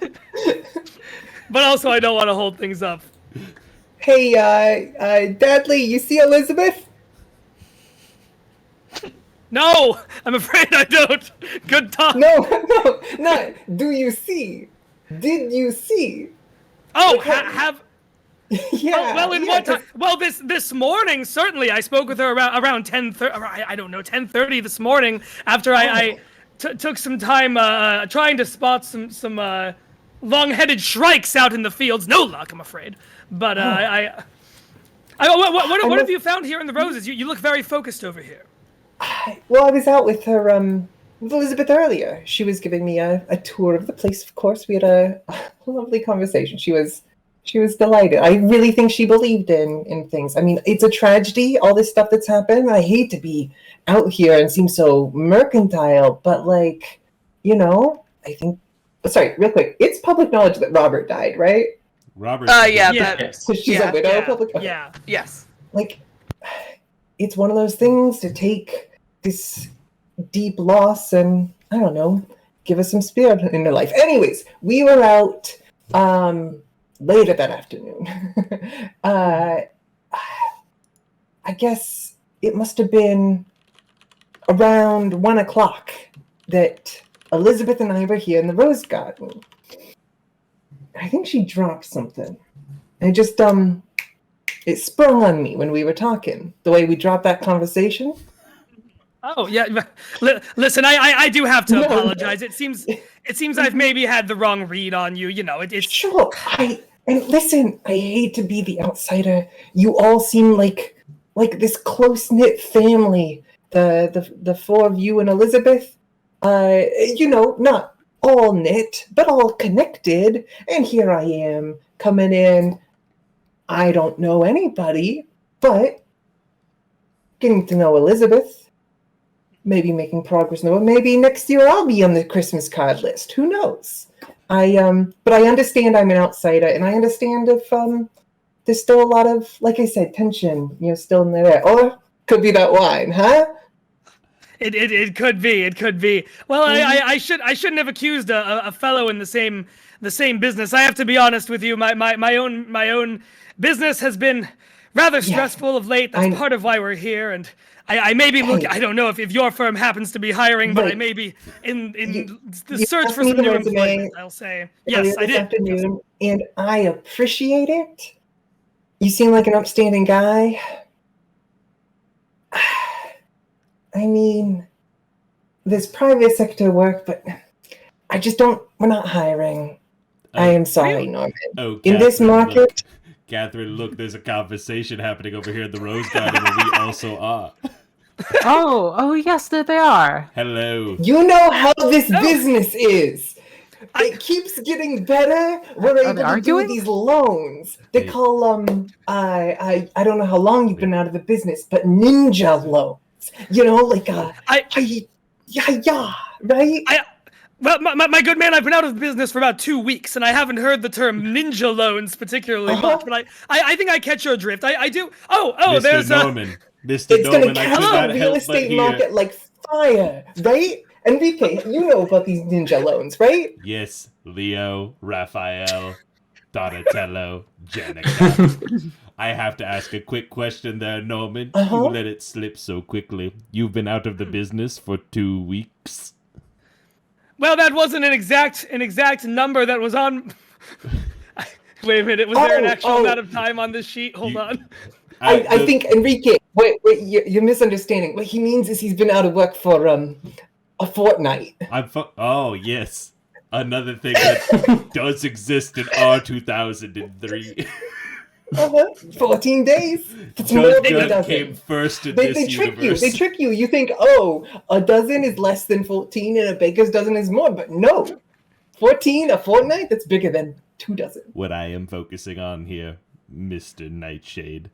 But also, I don't want to hold things up. Hey, Dudley, you see Elizabeth? No, I'm afraid I don't. Good talk. No, not. Do you see? Did you see? Oh, have. Yeah. Well, in what time? Well, this morning certainly. I spoke with her around 10:30. I don't know, 10:30 this morning. After I took some time trying to spot some long-headed shrikes out in the fields. No luck, I'm afraid. But what have you found here in the roses? You look very focused over here. Well, I was out with her, with Elizabeth earlier. She was giving me a tour of the place. Of course, we had a lovely conversation. She was delighted. I really think she believed in things. I mean, it's a tragedy, all this stuff that's happened. I hate to be out here and seem so mercantile, but I think. Sorry, real quick. It's public knowledge that Robert died, right? Robert. So she's a widow. Public. Okay. Yeah. Yes. It's one of those things to take this deep loss and, I don't know, give us some spirit in their life. Anyways, we were out later that afternoon. I guess it must have been around 1:00 that Elizabeth and I were here in the rose garden. I think she dropped something. And it just, it sprung on me when we were talking. The way we dropped that conversation. Oh yeah, listen, I do have to apologize. It seems I've maybe had the wrong read on you. It's sure. And listen, I hate to be the outsider. You all seem like this close-knit family. The four of you and Elizabeth. Not all knit, but all connected. And here I am coming in. I don't know anybody, but getting to know Elizabeth, maybe making progress. Maybe next year I'll be on the Christmas card list. Who knows? But I understand I'm an outsider, and I understand if there's still a lot of, like I said, tension, still in there. Or could be that wine, huh? It could be. Well, I shouldn't have accused a fellow in the same business. I have to be honest with you. My own business has been rather stressful of late. That's part of why we're here. And I may be looking. I don't know if your firm happens to be hiring, but I may be in the search for some new employment. I'll say yes. I did. Afternoon, and I appreciate it. You seem like an upstanding guy. I mean, there's private sector work, but I just don't. We're not hiring. I am sorry, Norman. Oh, in this market, Catherine, look, there's a conversation happening over here in the Rose Garden where we also are. Oh, yes, there they are. Hello. You know how this business is. It keeps getting better. We're able to do these loans. They call I don't know how long you've been out of the business, but ninja loans. Right? Well, my good man, I've been out of business for about 2 weeks, and I haven't heard the term ninja loans particularly much, but I think I catch your drift. I do. Mr. There's Norman. Mr. It's Norman, going to I could catch not the real help but estate hear. market like fire, right? Enrique, you know about these ninja loans, right? Yes, Leo, Raphael, Donatello, Jenica. I have to ask a quick question there, Norman. You let it slip so quickly. You've been out of the business for 2 weeks. Well, that wasn't an exact number that was on. Wait a minute. Was there an actual amount of time on this sheet? Hold on. I think Enrique. Wait. You're misunderstanding. What he means is he's been out of work for a fortnight. Oh yes, another thing that does exist in R2003. 14 days. That's more than a dozen dozen. came first in They this trick universe. you. They trick you. You think, a dozen is less than 14 and a baker's dozen is more. But no. 14 a fortnight? That's bigger than 2 dozen. What I am focusing on here, Mr. Nightshade,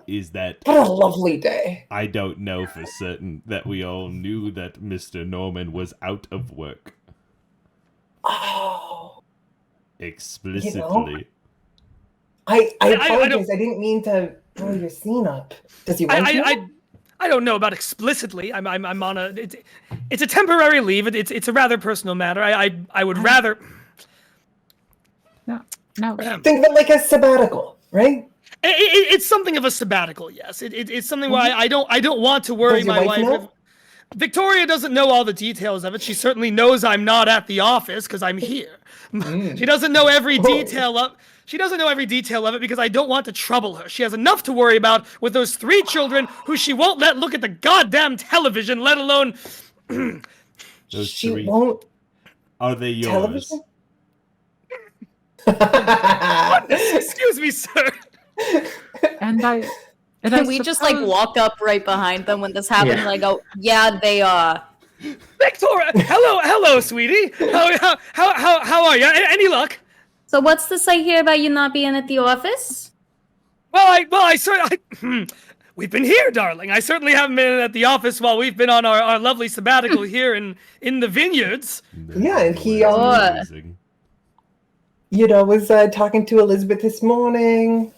is that... What a lovely day. I don't know for certain that we all knew that Mr. Norman was out of work. Oh. Explicitly. I apologize. I didn't mean to blow your scene up. Does he want to? I don't know about explicitly. I'm on a. It's a temporary leave. It's a rather personal matter. I would rather. No. Think of it like a sabbatical, right? It's something of a sabbatical. Yes. It's something where I don't want to worry my wife. Victoria doesn't know all the details of it. She certainly knows I'm not at the office because I'm here. She doesn't know every detail of. She doesn't know every detail of it because I don't want to trouble her. She has enough to worry about with those 3 children who she won't let look at the goddamn television, let alone... Those she 3. won't. Are they yours? Television? Excuse me, sir. Can we just walk up right behind them when this happens and I go, yeah, they are. Victoria, hello, sweetie. How are you? Any luck? So what's this I hear about you not being at the office? We've been here, darling. I certainly haven't been at the office while we've been on our lovely sabbatical here in the vineyards. Yeah, and he was talking to Elizabeth this morning.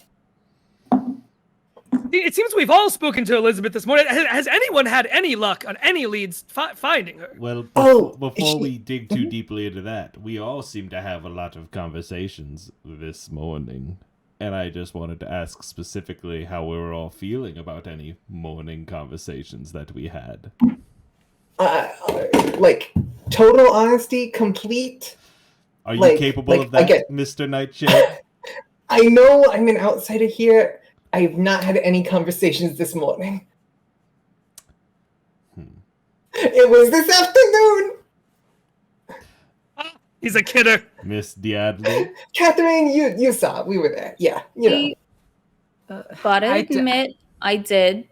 It seems we've all spoken to Elizabeth this morning. Has anyone had any luck on any leads finding her? Well, before we dig too deeply into that, we all seem to have a lot of conversations this morning. And I just wanted to ask specifically how we were all feeling about any morning conversations that we had. Like, total honesty, complete. Are you capable of that, Mr. Nightshade? I know I'm an outsider here. I have not had any conversations this morning. It was this afternoon. He's a kidder. Miss Diadley. Catherine, you saw. We were there. Yeah, But I admit, I did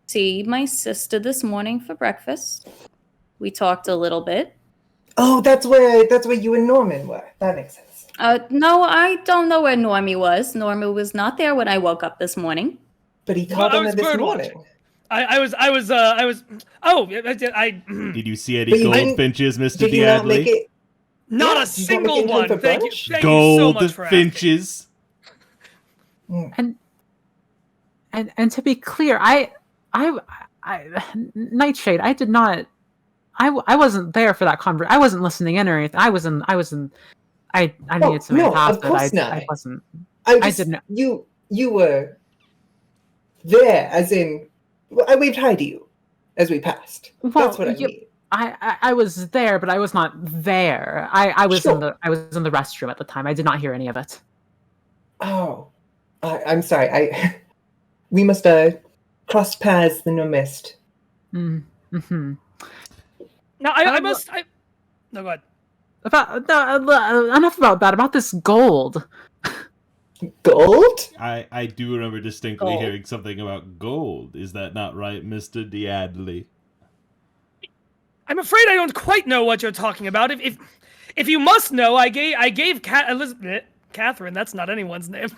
see my sister this morning for breakfast. We talked a little bit. Oh, that's where you and Norman were. That makes sense. No, I don't know where Normie was. Normie was not there when I woke up this morning. But he called I on was her this bird morning. watching. I was. Oh, I Did you see any But you didn't- goldfinches, Mr. Did he not make Diadley? it? not Yeah, a did you not make single it in time one. for Thank you. brunch? Thank you so much for asking. Goldfinches. And to be clear, I Nightshade, I did not. I wasn't there for that conversation. I wasn't listening in or anything. I needed some no, pass of that course not. I wasn't. I didn't. You were there, as in, I waved hi to you as we passed. Well, That's what I mean. I was there, but I was not there. I was Sure. in the restroom at the time. I did not hear any of it. Oh, I'm sorry. We must cross paths in the mist. Mm-hmm. Now I must. No, go ahead. Enough about that. About this gold. Gold? I do remember distinctly Gold. hearing something about gold. Is that not right, Mr. Diadley? I'm afraid I don't quite know what you're talking about. If you must know, I gave Catherine. That's not anyone's name.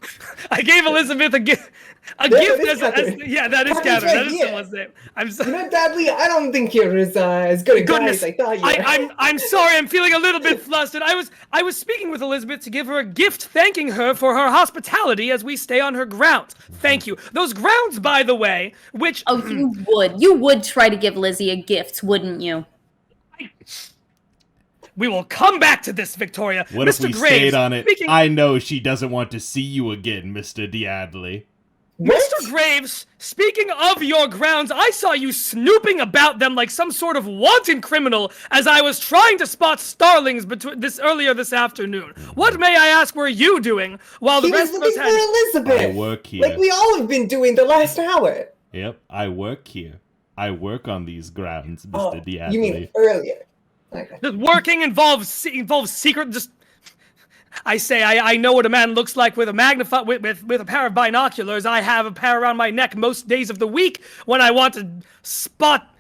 I gave Elizabeth a gift. That is Catherine. Yeah, that is Catherine's Catherine. right That is here. someone's name. I'm so, You know, Dudley, I don't think you're as good a guy goodness. as I thought you were. I'm sorry. I'm feeling a little bit flustered. I was speaking with Elizabeth to give her a gift, thanking her for her hospitality as we stay on her grounds. Thank you. Those grounds, by the way, which Oh, you would try to give Lizzie a gift, wouldn't you? we will come back to this, Victoria. What Mr. if we Graves, stayed on it? speaking- I know she doesn't want to see you again, Mr. Diadley. Mr. Graves, speaking of your grounds, I saw you snooping about them like some sort of wanton criminal as I was trying to spot starlings earlier this afternoon. What, may I ask, were you doing while the He was rest of us looking had... for Elizabeth. I work here. Like we all have been doing the last hour. Yep, I work here. I work on these grounds, Mr. Oh, Diadley. you mean earlier? Okay. Does working involves secret... Just... I know what a man looks like with a pair of binoculars. I have a pair around my neck most days of the week when I want to spot.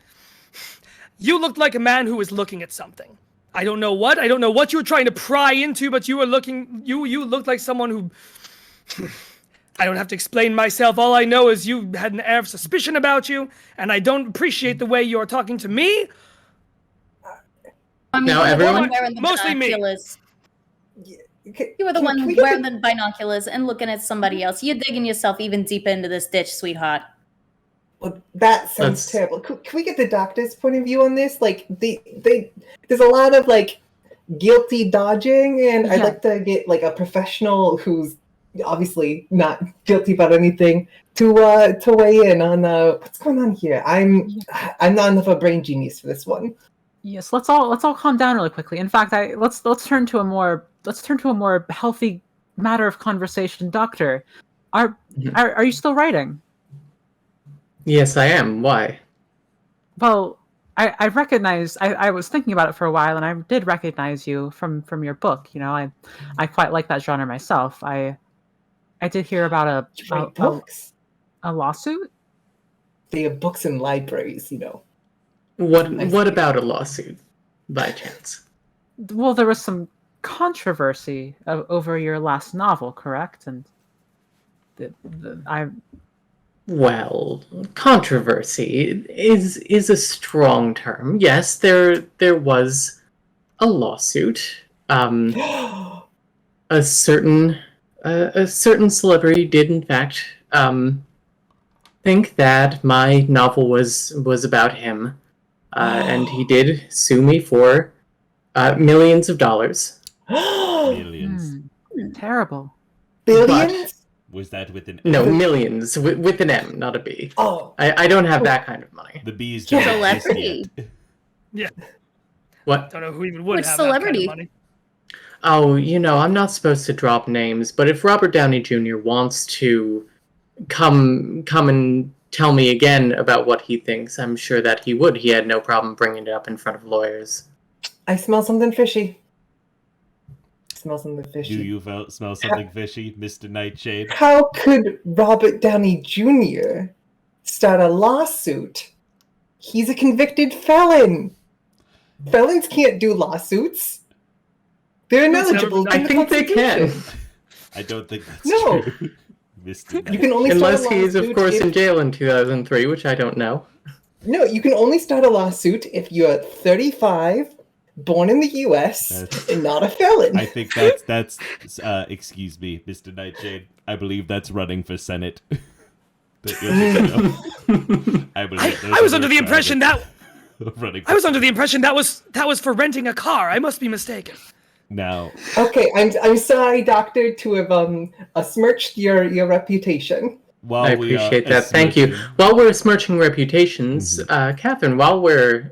You looked like a man who was looking at something. I don't know what you were trying to pry into, but you were looking. You looked like someone who. I don't have to explain myself. All I know is you had an air of suspicion about you, and I don't appreciate the way you're talking to me. I mean, Now, you were the everyone- one wearing the Mostly me. binoculars. Okay, You were the can one we get wearing the binoculars and looking at somebody else. You're digging yourself even deeper into this ditch, sweetheart. Well, that sounds That's- terrible. Can we get the doctor's point of view on this? Like, there's a lot of like guilty dodging, and I'd Yeah. like to get like a professional who's obviously not guilty about anything to weigh in on what's going on here. I'm not enough of a brain genius for this one. Yes, let's all calm down really quickly. In fact, let's turn to a more healthy matter of conversation. Doctor, are you still writing? Yes, I am. Why? Well, I recognize. I was thinking about it for a while, and I did recognize you from your book. You know, I quite like that genre myself. I did hear about You write a books. lawsuit. They have books in libraries, you know. What about a lawsuit, by chance? Well, there was some controversy over your last novel, correct? And Well, controversy is a strong term. Yes, there was a lawsuit. A certain celebrity did in fact think that my novel was about him, and he did sue me for millions of dollars. Millions. terrible. Billions? Was that with an No, millions with an M, not a B. Oh, I don't have that kind of money. The bees Yeah. don't exist Celebrity. yet. What? Don't know who even would Which have celebrity? that kind of money. Oh, I'm not supposed to drop names, but if Robert Downey Jr. wants to come and tell me again about what he thinks, I'm sure that he would. He had no problem bringing it up in front of lawyers. I smell something fishy. Smell something Do fishy. you smell something fishy, Mr. Nightshade? How could Robert Downey Jr. start a lawsuit? He's a convicted felon. Felons can't do lawsuits. They're ineligible. I think they can. I don't think that's No. true. Mr. You can only Unless start a he's, of lawsuit course, if- in jail in 2003, which I don't know. No, you can only start a lawsuit if you're 35, born in the U.S., and not a felon. I think that's excuse me, Mr. Nightshade. I believe that's running for Senate. That you're thinking of. I believe I was under the impression that running I was under the impression that was for renting a car. I must be mistaken. now. Okay, I'm sorry, Doctor, to have smirched your reputation. While I we are appreciate that. Thank you. smirching- While we're smirching reputations, Catherine, while we're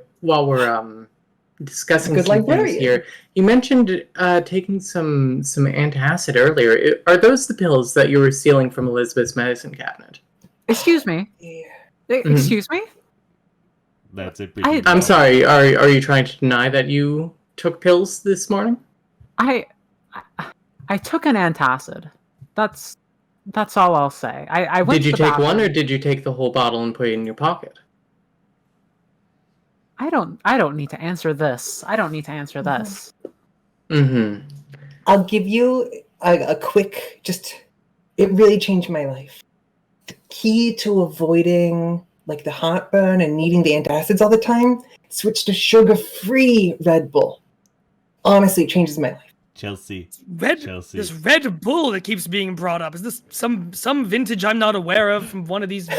discussing Good some things librarian. here, you mentioned taking some antacid earlier. Are those the pills that you were stealing from Elizabeth's medicine cabinet? Excuse me. Yeah. Excuse me. That's a pretty. I'm sorry. Are you trying to deny that you took pills this morning? I took an antacid. That's all I'll say. I went Did you to the take one, or bathroom. did you take the whole bottle and put it in your pocket? I don't need to answer this. I don't need to answer this. Mm-hmm. I'll give you a quick, it really changed my life. The key to avoiding like the heartburn and needing the antacids all the time, switch to sugar-free Red Bull. Honestly, it changes my life. Chelsea. This Red Bull that keeps being brought up. Is this some vintage I'm not aware of from one of these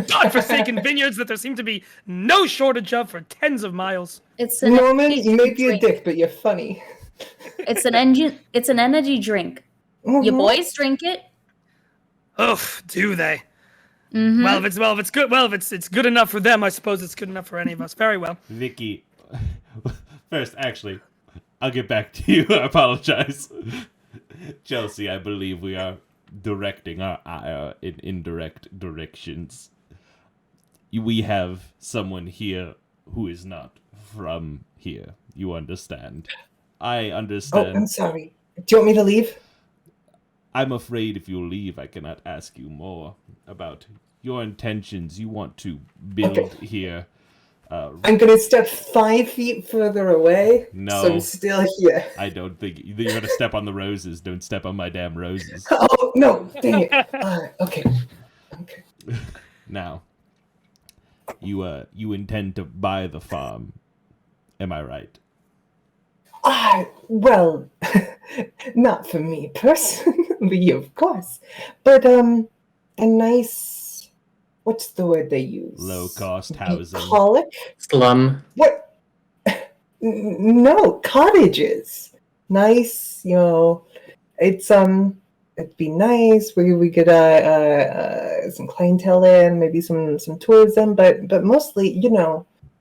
godforsaken vineyards that there seem to be no shortage of for tens of miles? It's an Norman, energy you may be a drink. dick, but you're funny. It's an engine. It's an energy drink. Your Mhm. boys drink it. Oof, do they? Mhm. Well, if it's good enough for them, I suppose it's good enough for any of us. Very well. Vicky. First, actually, I'll get back to you. I apologize. Chelsea, I believe we are directing our ire in indirect directions. We have someone here who is not from here. You understand? I Oh, understand. I'm sorry. Do you want me to leave? I'm afraid if you leave, I cannot ask you more about your intentions. You want to build Okay. here. I'm gonna step 5 feet further away. No. So I'm still here. I don't think you're going to step on the roses. Don't step on my damn roses. Oh, no. Dang it. Okay. Okay. Now, you intend to buy the farm. Am I right? Well, not for me personally, of course. But, a nice, what's the word they use? Low-cost housing. Bucolic? Slum. What? No, cottages. Nice, it'd be nice. We could some clientele in, maybe some tourism, but mostly,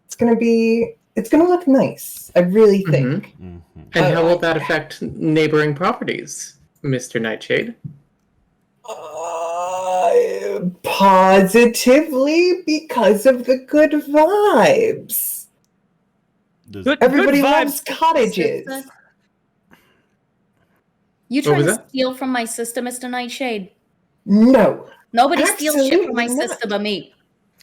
it's gonna look nice. I really think. Mhm. And how will that affect neighboring properties, Mr. Nightshade? Positively because of the good vibes. Does- Good- Everybody vibes. loves cottages. Sister? You What trying was to that? steal from my sister, Mr. Nightshade? No. Nobody steals shit from my Absolutely not. sister but me.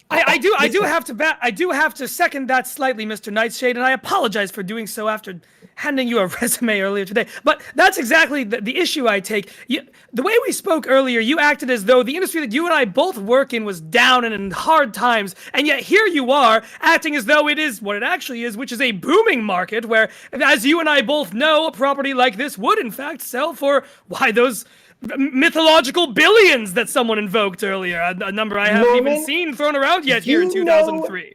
I do have to second that slightly, Mr. Nightshade, and I apologize for doing so after handing you a resume earlier today. But that's exactly the issue I take. The way we spoke earlier, you acted as though the industry that you and I both work in was down and in hard times, and yet here you are acting as though it is what it actually is, which is a booming market where, as you and I both know, a property like this would in fact sell for, those mythological billions that someone invoked earlier, a number I haven't even Norman, seen thrown around yet here in you know- 2003.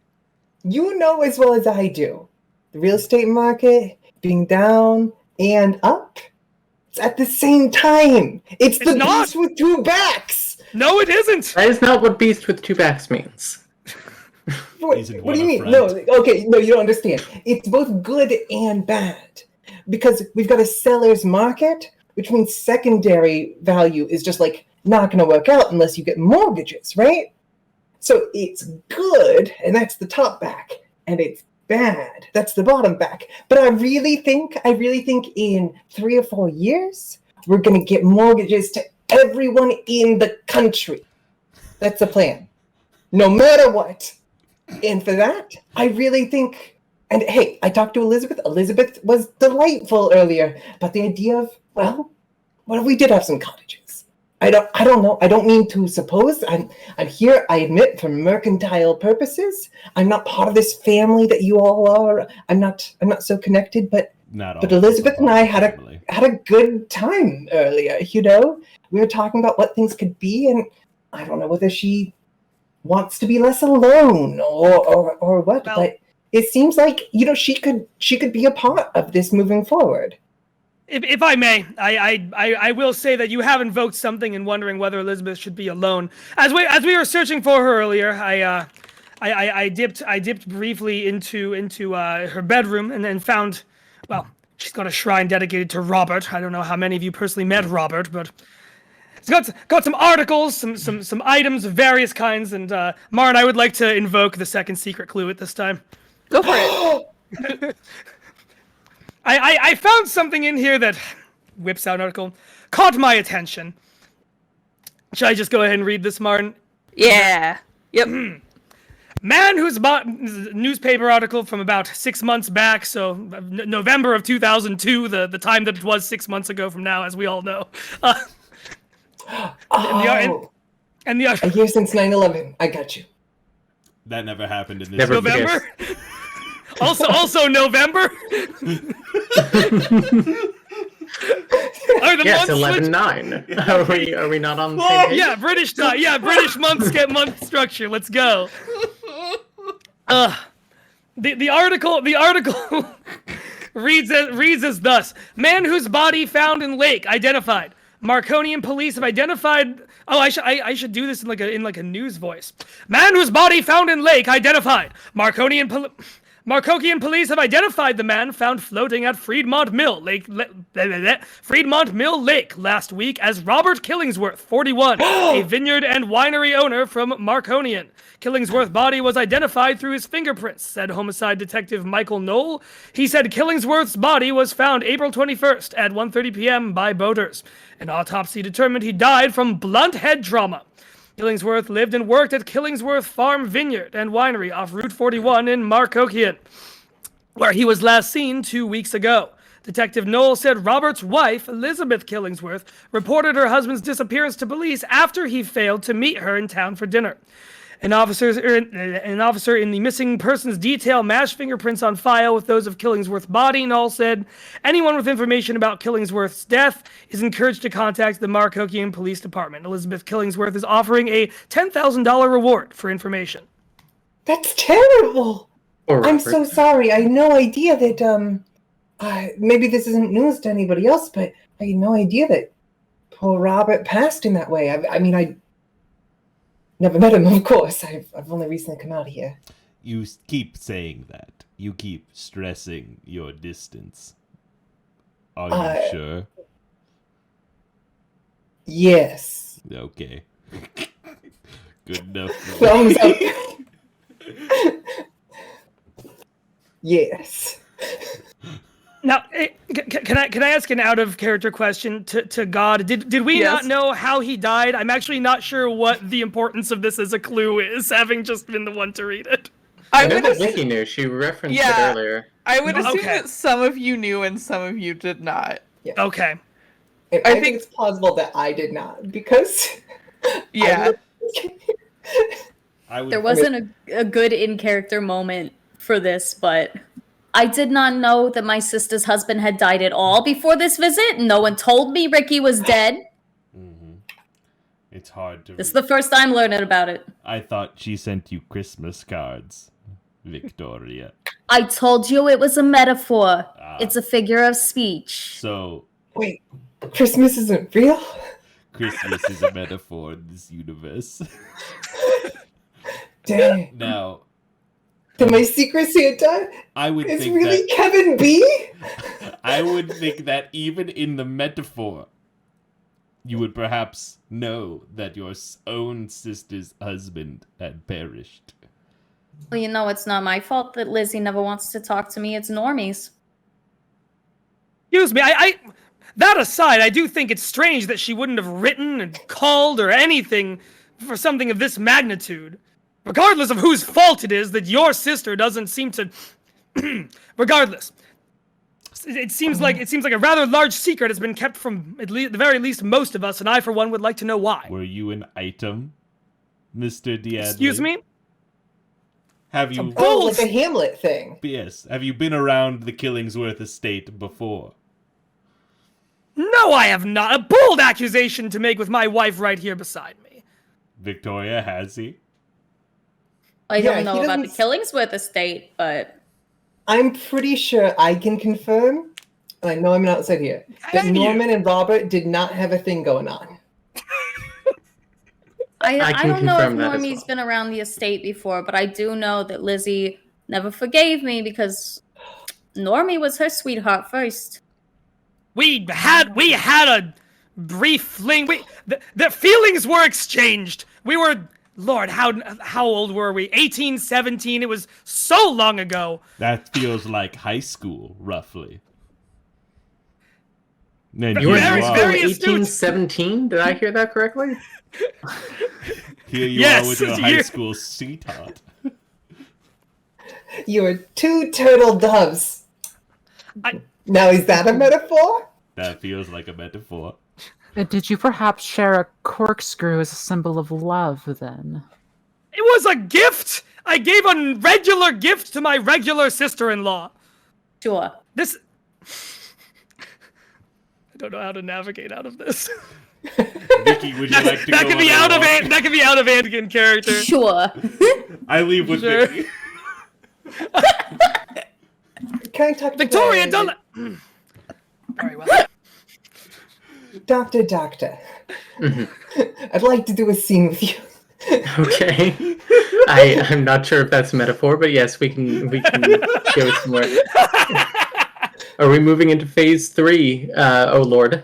You know as well as I do. The real estate market being down and up. It's at the same time. It's the not. beast with two backs. No, it isn't. That is not what beast with two backs means. What, Isn't what do you one mean? a No, friend? okay, no, you don't understand. It's both good and bad. Because we've got a seller's market, which means secondary value is just like not going to work out unless you get mortgages, right? So it's good, and that's the top back, and it's bad, that's the bottom back. But I really think in 3 or 4 years, we're going to get mortgages to everyone in the country. That's the plan, no matter what. And for that, I really think And hey, I talked to Elizabeth. Elizabeth was delightful earlier. But the idea of, well, what if we did have some cottages? I don't know. I don't mean to suppose. I'm here, I admit, for mercantile purposes. I'm not part of this family that you all are. I'm not so connected, but Elizabeth and I had a good time earlier, you know? We were talking about what things could be, and I don't know whether she wants to be less alone or what, Well, but it seems like, you know, she could be a part of this moving forward. If I may, I will say that you have invoked something in wondering whether Elizabeth should be alone. As we were searching for her earlier, I dipped briefly into her bedroom and then found, well, she's got a shrine dedicated to Robert. I don't know how many of you personally met Robert, but it's got some articles, some items of various kinds, and Marn, I would like to invoke the second secret clue at this time. Go for it. I found something in here that whips out an article, caught my attention. Should I just go ahead and read this, Martin? Yeah. Yep. Man who's bought newspaper article from about 6 months back, so November of 2002, the time that it was 6 months ago from now, as we all know. And the A year since 9/11. I got you. That never happened in this Never November. Also November. Are the Yes, months 11/9. Are we not on the same page? Yeah, British time. Yeah, British months get month structure. Let's go. The article reads as thus: Man whose body found in lake identified. Marconian police have identified. Oh, I should do this in like a news voice. Man whose body found in lake identified. Marconian police have identified the man found floating at Fremont Mill Lake last week as Robert Killingsworth, 41, a vineyard and winery owner from Marconian. Killingsworth's body was identified through his fingerprints, said homicide detective Michael Knoll. He said Killingsworth's body was found April 21st at 1:30 p.m. by boaters. An autopsy determined he died from blunt head trauma. Killingsworth lived and worked at Killingsworth Farm Vineyard and Winery off Route 41 in Marcokian, where he was last seen 2 weeks ago. Detective Knoll said Robert's wife, Elizabeth Killingsworth, reported her husband's disappearance to police after he failed to meet her in town for dinner. An officer in the missing persons detail matched fingerprints on file with those of Killingsworth's body. Knoll said anyone with information about Killingsworth's death is encouraged to contact the Marcokian Police Department. Elizabeth Killingsworth is offering a $10,000 reward for information. That's terrible. Or I'm Robert. so sorry. I had no idea that maybe this isn't news to anybody else, but I had no idea that poor Robert passed in that way. I mean, I never met him, of course. I've only recently come out here. You keep saying that. You keep stressing your distance. Are you sure? Yes. Okay. Good enough. Thumbs up. Yes. Now, can I ask an out of character question to God? Did we not know how he died? I'm actually not sure what the importance of this as a clue is, having just been the one to read it. I know that Vicky knew. She referenced it earlier. I would assume Okay. that some of you knew and some of you did not. Yeah. Okay. And I think it's plausible that I did not, because Yeah. I would, There wasn't a good in-character moment for this, but I did not know that my sister's husband had died at all before this visit. No one told me Ricky was dead. Mm-hmm. It's hard to. This is the first time learning about it. I thought she sent you Christmas cards, Victoria. I told you it was a metaphor. It's a figure of speech. So Wait, Christmas isn't real? Christmas is a metaphor in this universe. Dang. Now, Did my secret Santa I would is think really that Kevin B? I would think that even in the metaphor, you would perhaps know that your own sister's husband had perished. Well, you know, it's not my fault that Lizzie never wants to talk to me. It's Normie's. Excuse me, that aside, I do think it's strange that she wouldn't have written and called or anything for something of this magnitude. Regardless of whose fault it is that your sister doesn't seem to Regardless, it seems like a rather large secret has been kept from at the very least most of us, and I, for one, would like to know why. Were you an item, Mr. Diadley? Excuse me? Have you? Oh, like a Hamlet thing. Yes. Have you been around the Killingsworth estate before? No, I have not. A bold accusation to make with my wife right here beside me. Victoria, has he? I Yeah, don't know he about the doesn't Killingsworth estate, but I'm pretty sure I can confirm, and I know I'm outside here, that Can you? Norman and Robert did not have a thing going on. I can don't know if confirm that as Normie's well. been around the estate before, but I do know that Lizzie never forgave me because Normie was her sweetheart first. We had a brief fling. The feelings were exchanged. We were, Lord, how old were we? 18, 17. It was so long ago. That feels like high school, roughly. Then You You were in Very, high very school astute. 1817? Did I hear that correctly? here you Yes, are with your high you're- school sweetheart. You were two turtle doves. Now, is that a metaphor? That feels like a metaphor. Did you perhaps share a corkscrew as a symbol of love, then? It was a gift. I gave a regular gift to my regular sister-in-law. Sure. This. I don't know how to navigate out of this. Vicky, would you like to That go could be on out a of walk? that could be out of Anakin character. Sure. I leave with Sure. Vicky. Can I talk to Victoria, the- don't let. Very well. Doctor. I'd like to do a scene with you. Okay. I'm not sure if that's a metaphor, but yes, we can go somewhere. Are we moving into phase 3? Oh lord.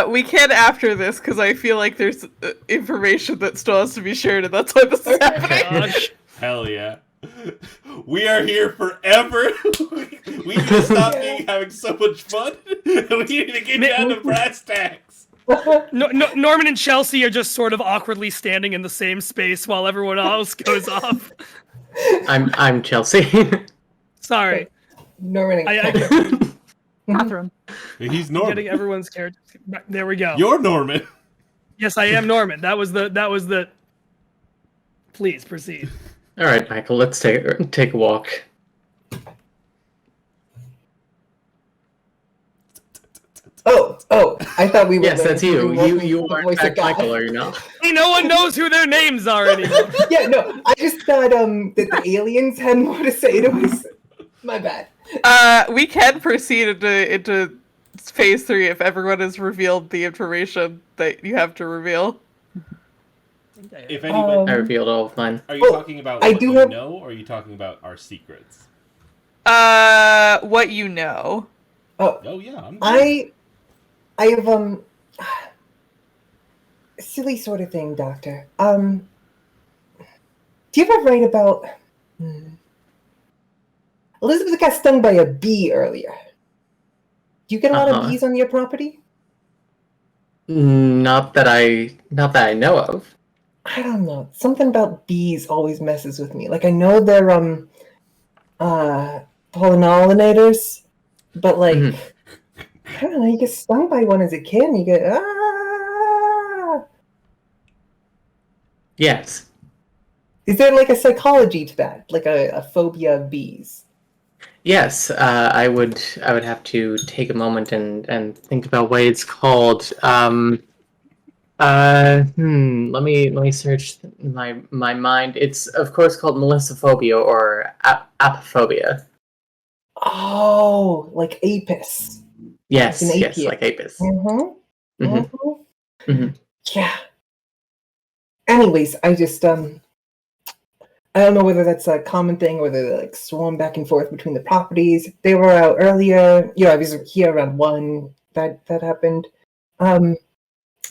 We can after this because I feel like there's information that still has to be shared, and that's why this is happening. Gosh. Hell yeah. We are here forever. We need to stop having so much fun. We need to get down to brass tacks. Norman and Chelsea are just sort of awkwardly standing in the same space while everyone else goes off. I'm Chelsea. Sorry, Norman and I Catherine. He's getting Norman. everyone's character. There we go. You're Norman. Yes, I am Norman. That was the. Please proceed. All right, Michael, let's take a walk. Oh, I thought we were. Yes, that's you. You the are in voice of fact God. Michael, are you not? Hey, no one knows who their names are anymore. Yeah, no, I just thought that the aliens had more to say to us. My bad. We can proceed into phase 3 if everyone has revealed the information that you have to reveal. If anybody, I revealed all of mine. are you talking about I what do you have- know, or are you talking about our secrets? What you know. Oh yeah, I'm good. I have silly sort of thing, Doctor. Do you ever write about Elizabeth got stung by a bee earlier? Do you get a lot of bees on your property? Not that I know of. I don't know. Something about bees always messes with me. Like I know they're pollinators, but like I don't know, you get stung by one as a kid and you get Yes. Is there like a psychology to that? Like a phobia of bees? Yes, I would have to take a moment and think about what it's called. Let me search my mind. It's of course called melissophobia or apophobia. Oh, like apis. Yes, Like an yes, apis. like apis. Mm-hmm. Mhm. Mm-hmm. Mhm. Yeah. Anyways, I just I don't know whether that's a common thing, whether they like swarm back and forth between the properties. They were out earlier. I was here around 1. That happened. I don't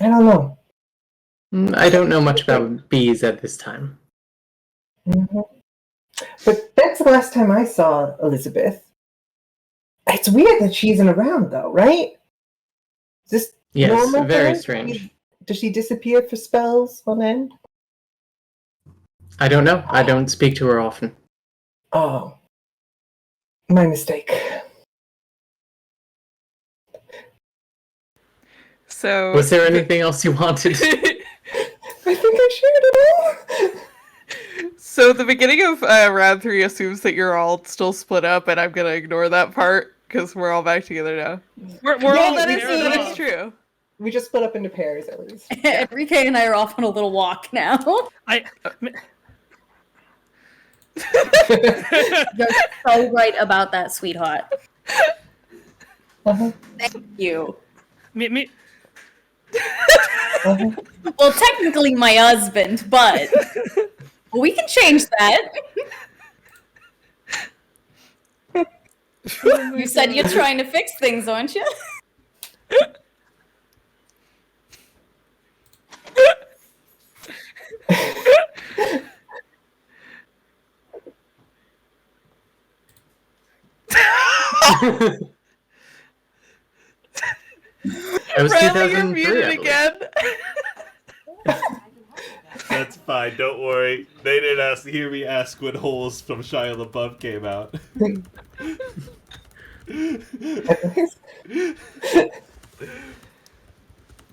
know. I don't know much about bees at this time. Mhm. But that's the last time I saw Elizabeth. It's weird that she isn't around, though, right? Is this Yes, normal? for very her? strange. Does she disappear for spells on end? I don't know. I don't speak to her often. Oh, My mistake. So Was there anything else you wanted? I think I shared it all. So the beginning of round 3 assumes that you're all still split up, and I'm gonna ignore that part because we're all back together now. We're Yeah, all that That is is true. We just split up into pairs at least. Enrique and I are off on a little walk now. You're so right about that, sweetheart. Uh-huh. Thank you. Me. Uh-huh. Well, technically my husband, but we can change that. You said you're trying to fix things, aren't you? It was Riley, you're 2003. muted I believe. again. That's fine. Don't worry. They didn't hear me ask when Holes from Shia LaBeouf came out.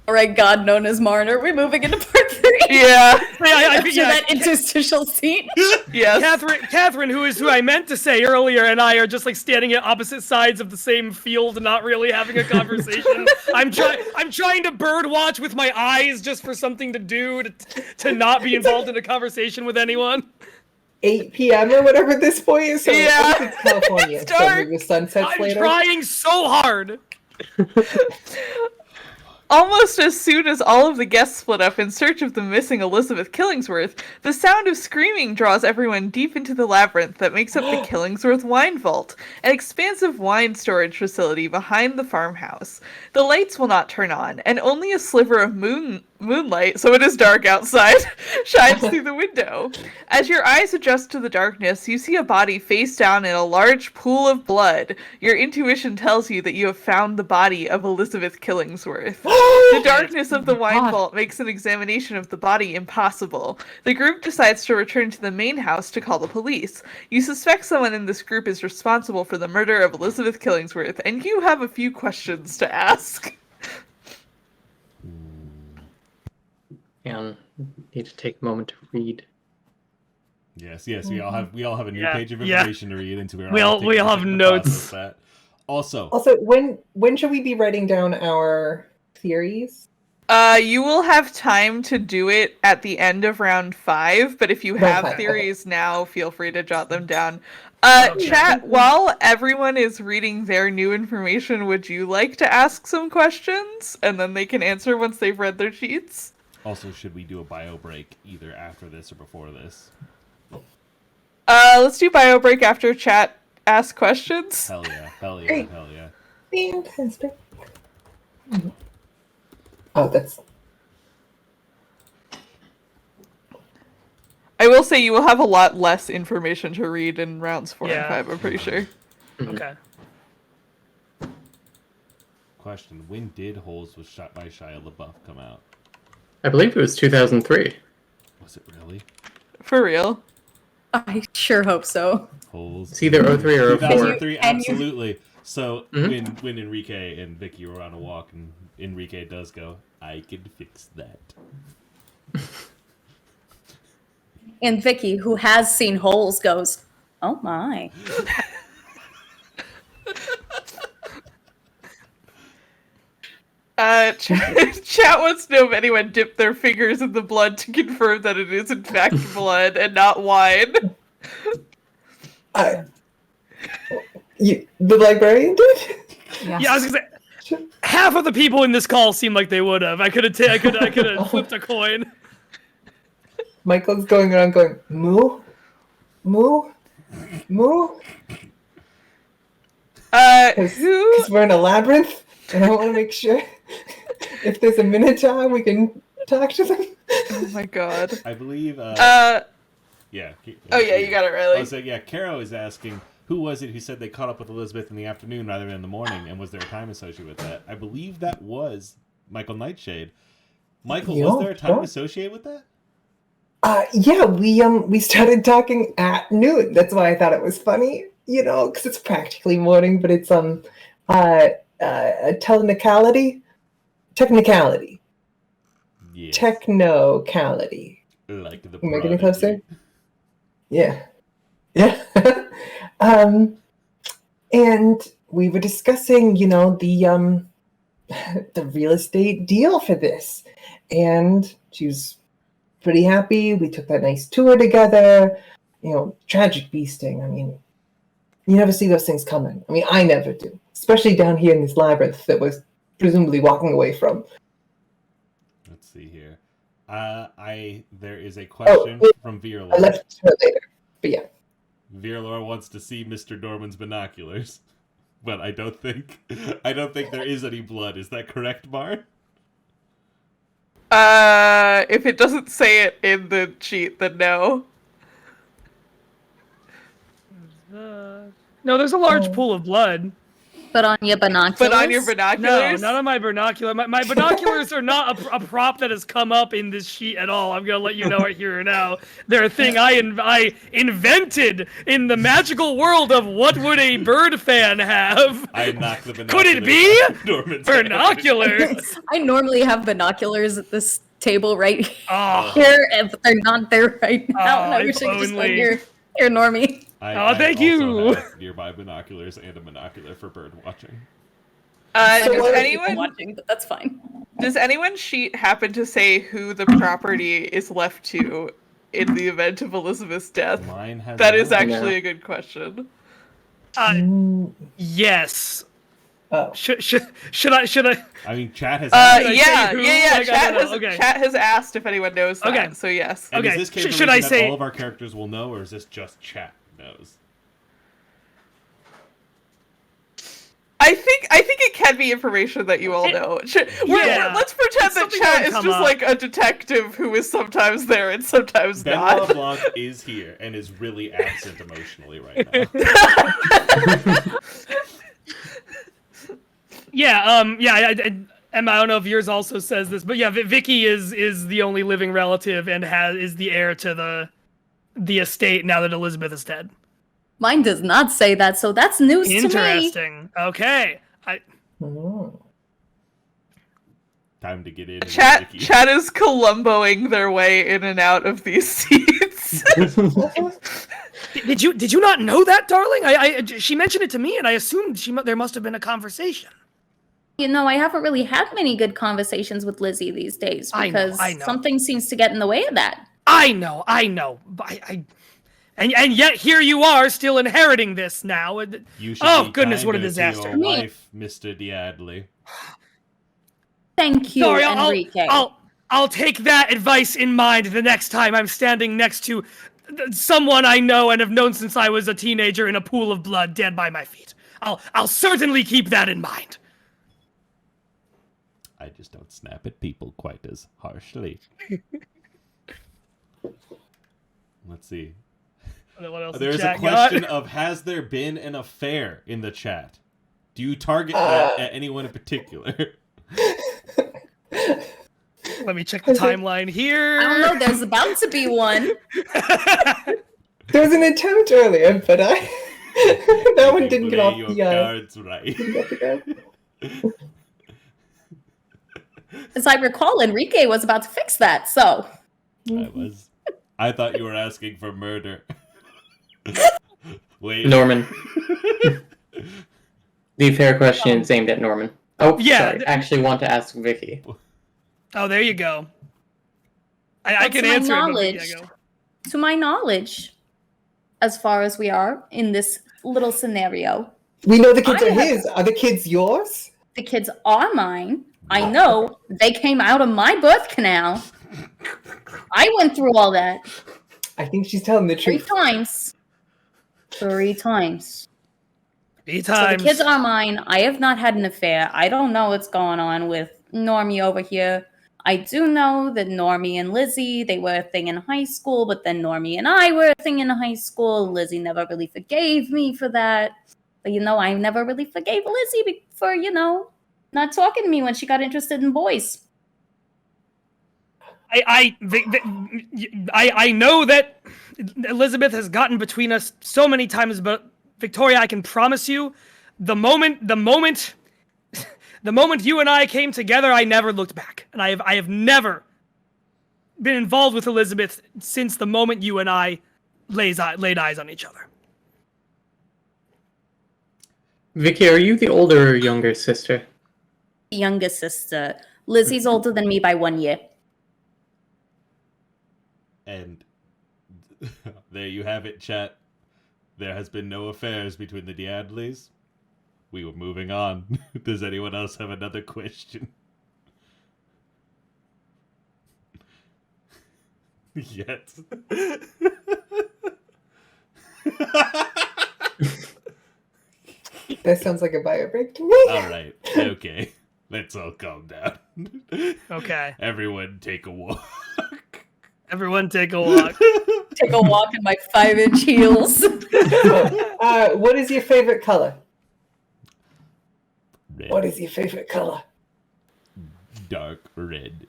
All right, God known as Marn, are we moving into part 3? Yeah. After that interstitial scene. Yes. Catherine, who I meant to say earlier, and I are just like standing at opposite sides of the same field, not really having a conversation. I'm trying to bird watch with my eyes just for something to do to not be involved in a conversation with anyone. 8 p.m. or whatever this point is. So Yeah. I think it's California. It's So dark. maybe the sun sets I'm later. trying so hard. Almost as soon as all of the guests split up in search of the missing Elizabeth Killingsworth, the sound of screaming draws everyone deep into the labyrinth that makes up the Killingsworth Wine Vault, an expansive wine storage facility behind the farmhouse. The lights will not turn on, and only a sliver of moonlight, so it is dark outside, shines through the window. As your eyes adjust to the darkness, you see a body face down in a large pool of blood. Your intuition tells you that you have found the body of Elizabeth Killingsworth. The darkness of the wine vault makes an examination of the body impossible. The group decides to return to the main house to call the police. You suspect someone in this group is responsible for the murder of Elizabeth Killingsworth, and you have a few questions to ask. And need to take a moment to read. Yes. We all have a new Yeah, page of yeah. information to read into. We all have notes. That. Also, when should we be writing down our theories? You will have time to do it at the end of round 5, but if you have Round 5, theories now, feel free to jot them down. Okay. Chat, while everyone is reading their new information, would you like to ask some questions? And then they can answer once they've read their sheets? Also, should we do a bio break either after this or before this? Let's do bio break after chat ask questions. Hell yeah. Great. Hell yeah. Fantastic. Oh, that's... I will say you will have a lot less information to read in rounds 4 and Yeah. 5, I'm pretty sure. Okay. Question: when did Holes was shot by Shia LaBeouf come out? I believe it was 2003. Was it really? For real. I sure hope so. Holes. It's either 03 or 04. 2003, And you- absolutely. So Mhm. when Enrique and Vicky were on a walk, and Enrique does go, "I can fix that." And Vicky, who has seen holes, goes, "Oh my." Chat wants to know if anyone dipped their fingers in the blood to confirm that it is in fact blood and not wine. The librarian did? Yes. Yeah, I was gonna say, half of the people in this call seem like they would have. I could have flipped a coin. Michael's going around going, moo? Moo? Moo? Because Who? we're in a labyrinth, and I want to make sure if there's a minotaur, we can talk to them. Oh my god. I believe. Yeah. Oh yeah, you got it, Riley. Oh, so yeah, Caro is asking, who was it who said they caught up with Elizabeth in the afternoon rather than in the morning, and was there a time associated with that? I believe that was Michael Nightshade. Michael, was there a time associated with that? Yeah, we started talking at noon. That's why I thought it was funny. because it's practically morning, but it's technicality. Yes. Technicality. Like the Am I getting Prodigy. closer? Yeah. And we were discussing, the real estate deal for this, and she was pretty happy. We took that nice tour together. Tragic beasting. I mean, you never see those things coming. I mean, I never do, especially down here in this labyrinth that we're presumably walking away from. Let's see here. There is a question from I Virlor. left her later, but yeah. Virlor wants to see Mr. Norman's binoculars, but I don't think there is any blood. Is that correct, Marn? If it doesn't say it in the sheet, then no. No, there's a large pool of blood. But on your binoculars? But on your No, binoculars? not on my binocular. My binoculars are not a prop that has come up in this sheet at all. I'm gonna let you know it here and now. They're a thing I invented in the magical world of what would a bird fan have. I knocked the binoculars. Could it be out of Norman's head. binoculars? I normally have binoculars at this table right Oh, here, but they're not there right now. And I if wish I could just only. here, Normie. I thank also you. have nearby binoculars and a binocular for bird watching. But that's fine. Does anyone's sheet happen to say who the property is left to in the event of Elizabeth's death? Mine has. That is no. actually a good question. yes. Oh. Should I? I mean, chat has. Yeah. Like, Chat has asked if anyone knows that. Okay. So yes. And okay, is this should I that say- all of our characters will know, or is this just chat knows? I think it can be information that you all know. Let's pretend that Something chat will is come just up. like a detective who is sometimes there and sometimes Benoit not. Blanc is here and is really absent emotionally right now. Emma, I don't know if yours also says this, but yeah, Vicky is the only living relative and is the heir to the estate now that Elizabeth is dead. Mine does not say that, so that's news to me. Interesting. Okay. Oh. Time to get in. Chat is Columboing their way in and out of these seats. Did you not know that, darling? She mentioned it to me, and I assumed there must have been a conversation. I haven't really had many good conversations with Lizzie these days because I know. something seems to get in the way of that. I know. And yet here you are, still inheriting this now. You should Oh be goodness, what a kinder to disaster! your wife, Mr. Diadley. Thank you, Sorry, Enrique. I'll take that advice in mind the next time I'm standing next to someone I know and have known since I was a teenager in a pool of blood dead by my feet. I'll certainly keep that in mind. I just don't snap at people quite as harshly. Let's see. What else There's a chat question got? of, has there been an affair in the chat? Do you target that at anyone in particular? Let me check the timeline here. I don't know, there's about to be one. There was an attempt earlier, but that one didn't get off your the cards right. As I recall, Enrique was about to fix that, so. I thought you were asking for murder. Wait. Norman. The fair question is aimed at Norman. Oh, Yeah. sorry. I actually want to ask Vicky. Oh, there you go. I can to my answer it. But knowledge, yeah, go. to my knowledge, as far as we are in this little scenario, We know the kids I are have- his. Are the kids yours? the kids are mine. I know they came out of my birth canal. I went through all that I think she's telling the 3 truth. times. 3 times. 3 So times. the kids are mine. I have not had an affair. I don't know what's going on with Normie over here. I do know that Normie and Lizzie, they were a thing in high school, but then Normie and I were a thing in high school. Lizzie never really forgave me for that. But, I never really forgave Lizzie for, not talking to me when she got interested in boys. I know that Elizabeth has gotten between us so many times, but Victoria, I can promise you, the moment you and I came together, I never looked back. And I have never been involved with Elizabeth since the moment you and I laid eyes on each other. Vicky, are you the older or younger sister? Youngest sister. Lizzie's older than me by 1 year. And there you have it, chat. There has been no affairs between the Deadleys. We were moving on. Does anyone else have another question? Yes. That sounds like a bio break to me. All right. Okay. Let's all calm down. Okay. Everyone take a walk. Everyone take a walk. Take a walk in my 5-inch heels. What is your favorite color? Red. What is your favorite color? Dark red.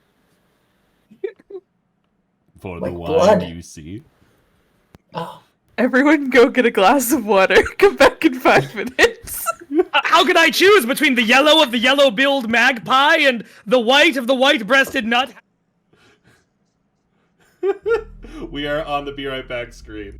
For Like the wine blood. you see. Oh, Everyone go get a glass of water. Come back in 5 minutes. How can I choose between the yellow of the yellow-billed magpie and the white of the white-breasted nut? We are on the Be Right Back screen.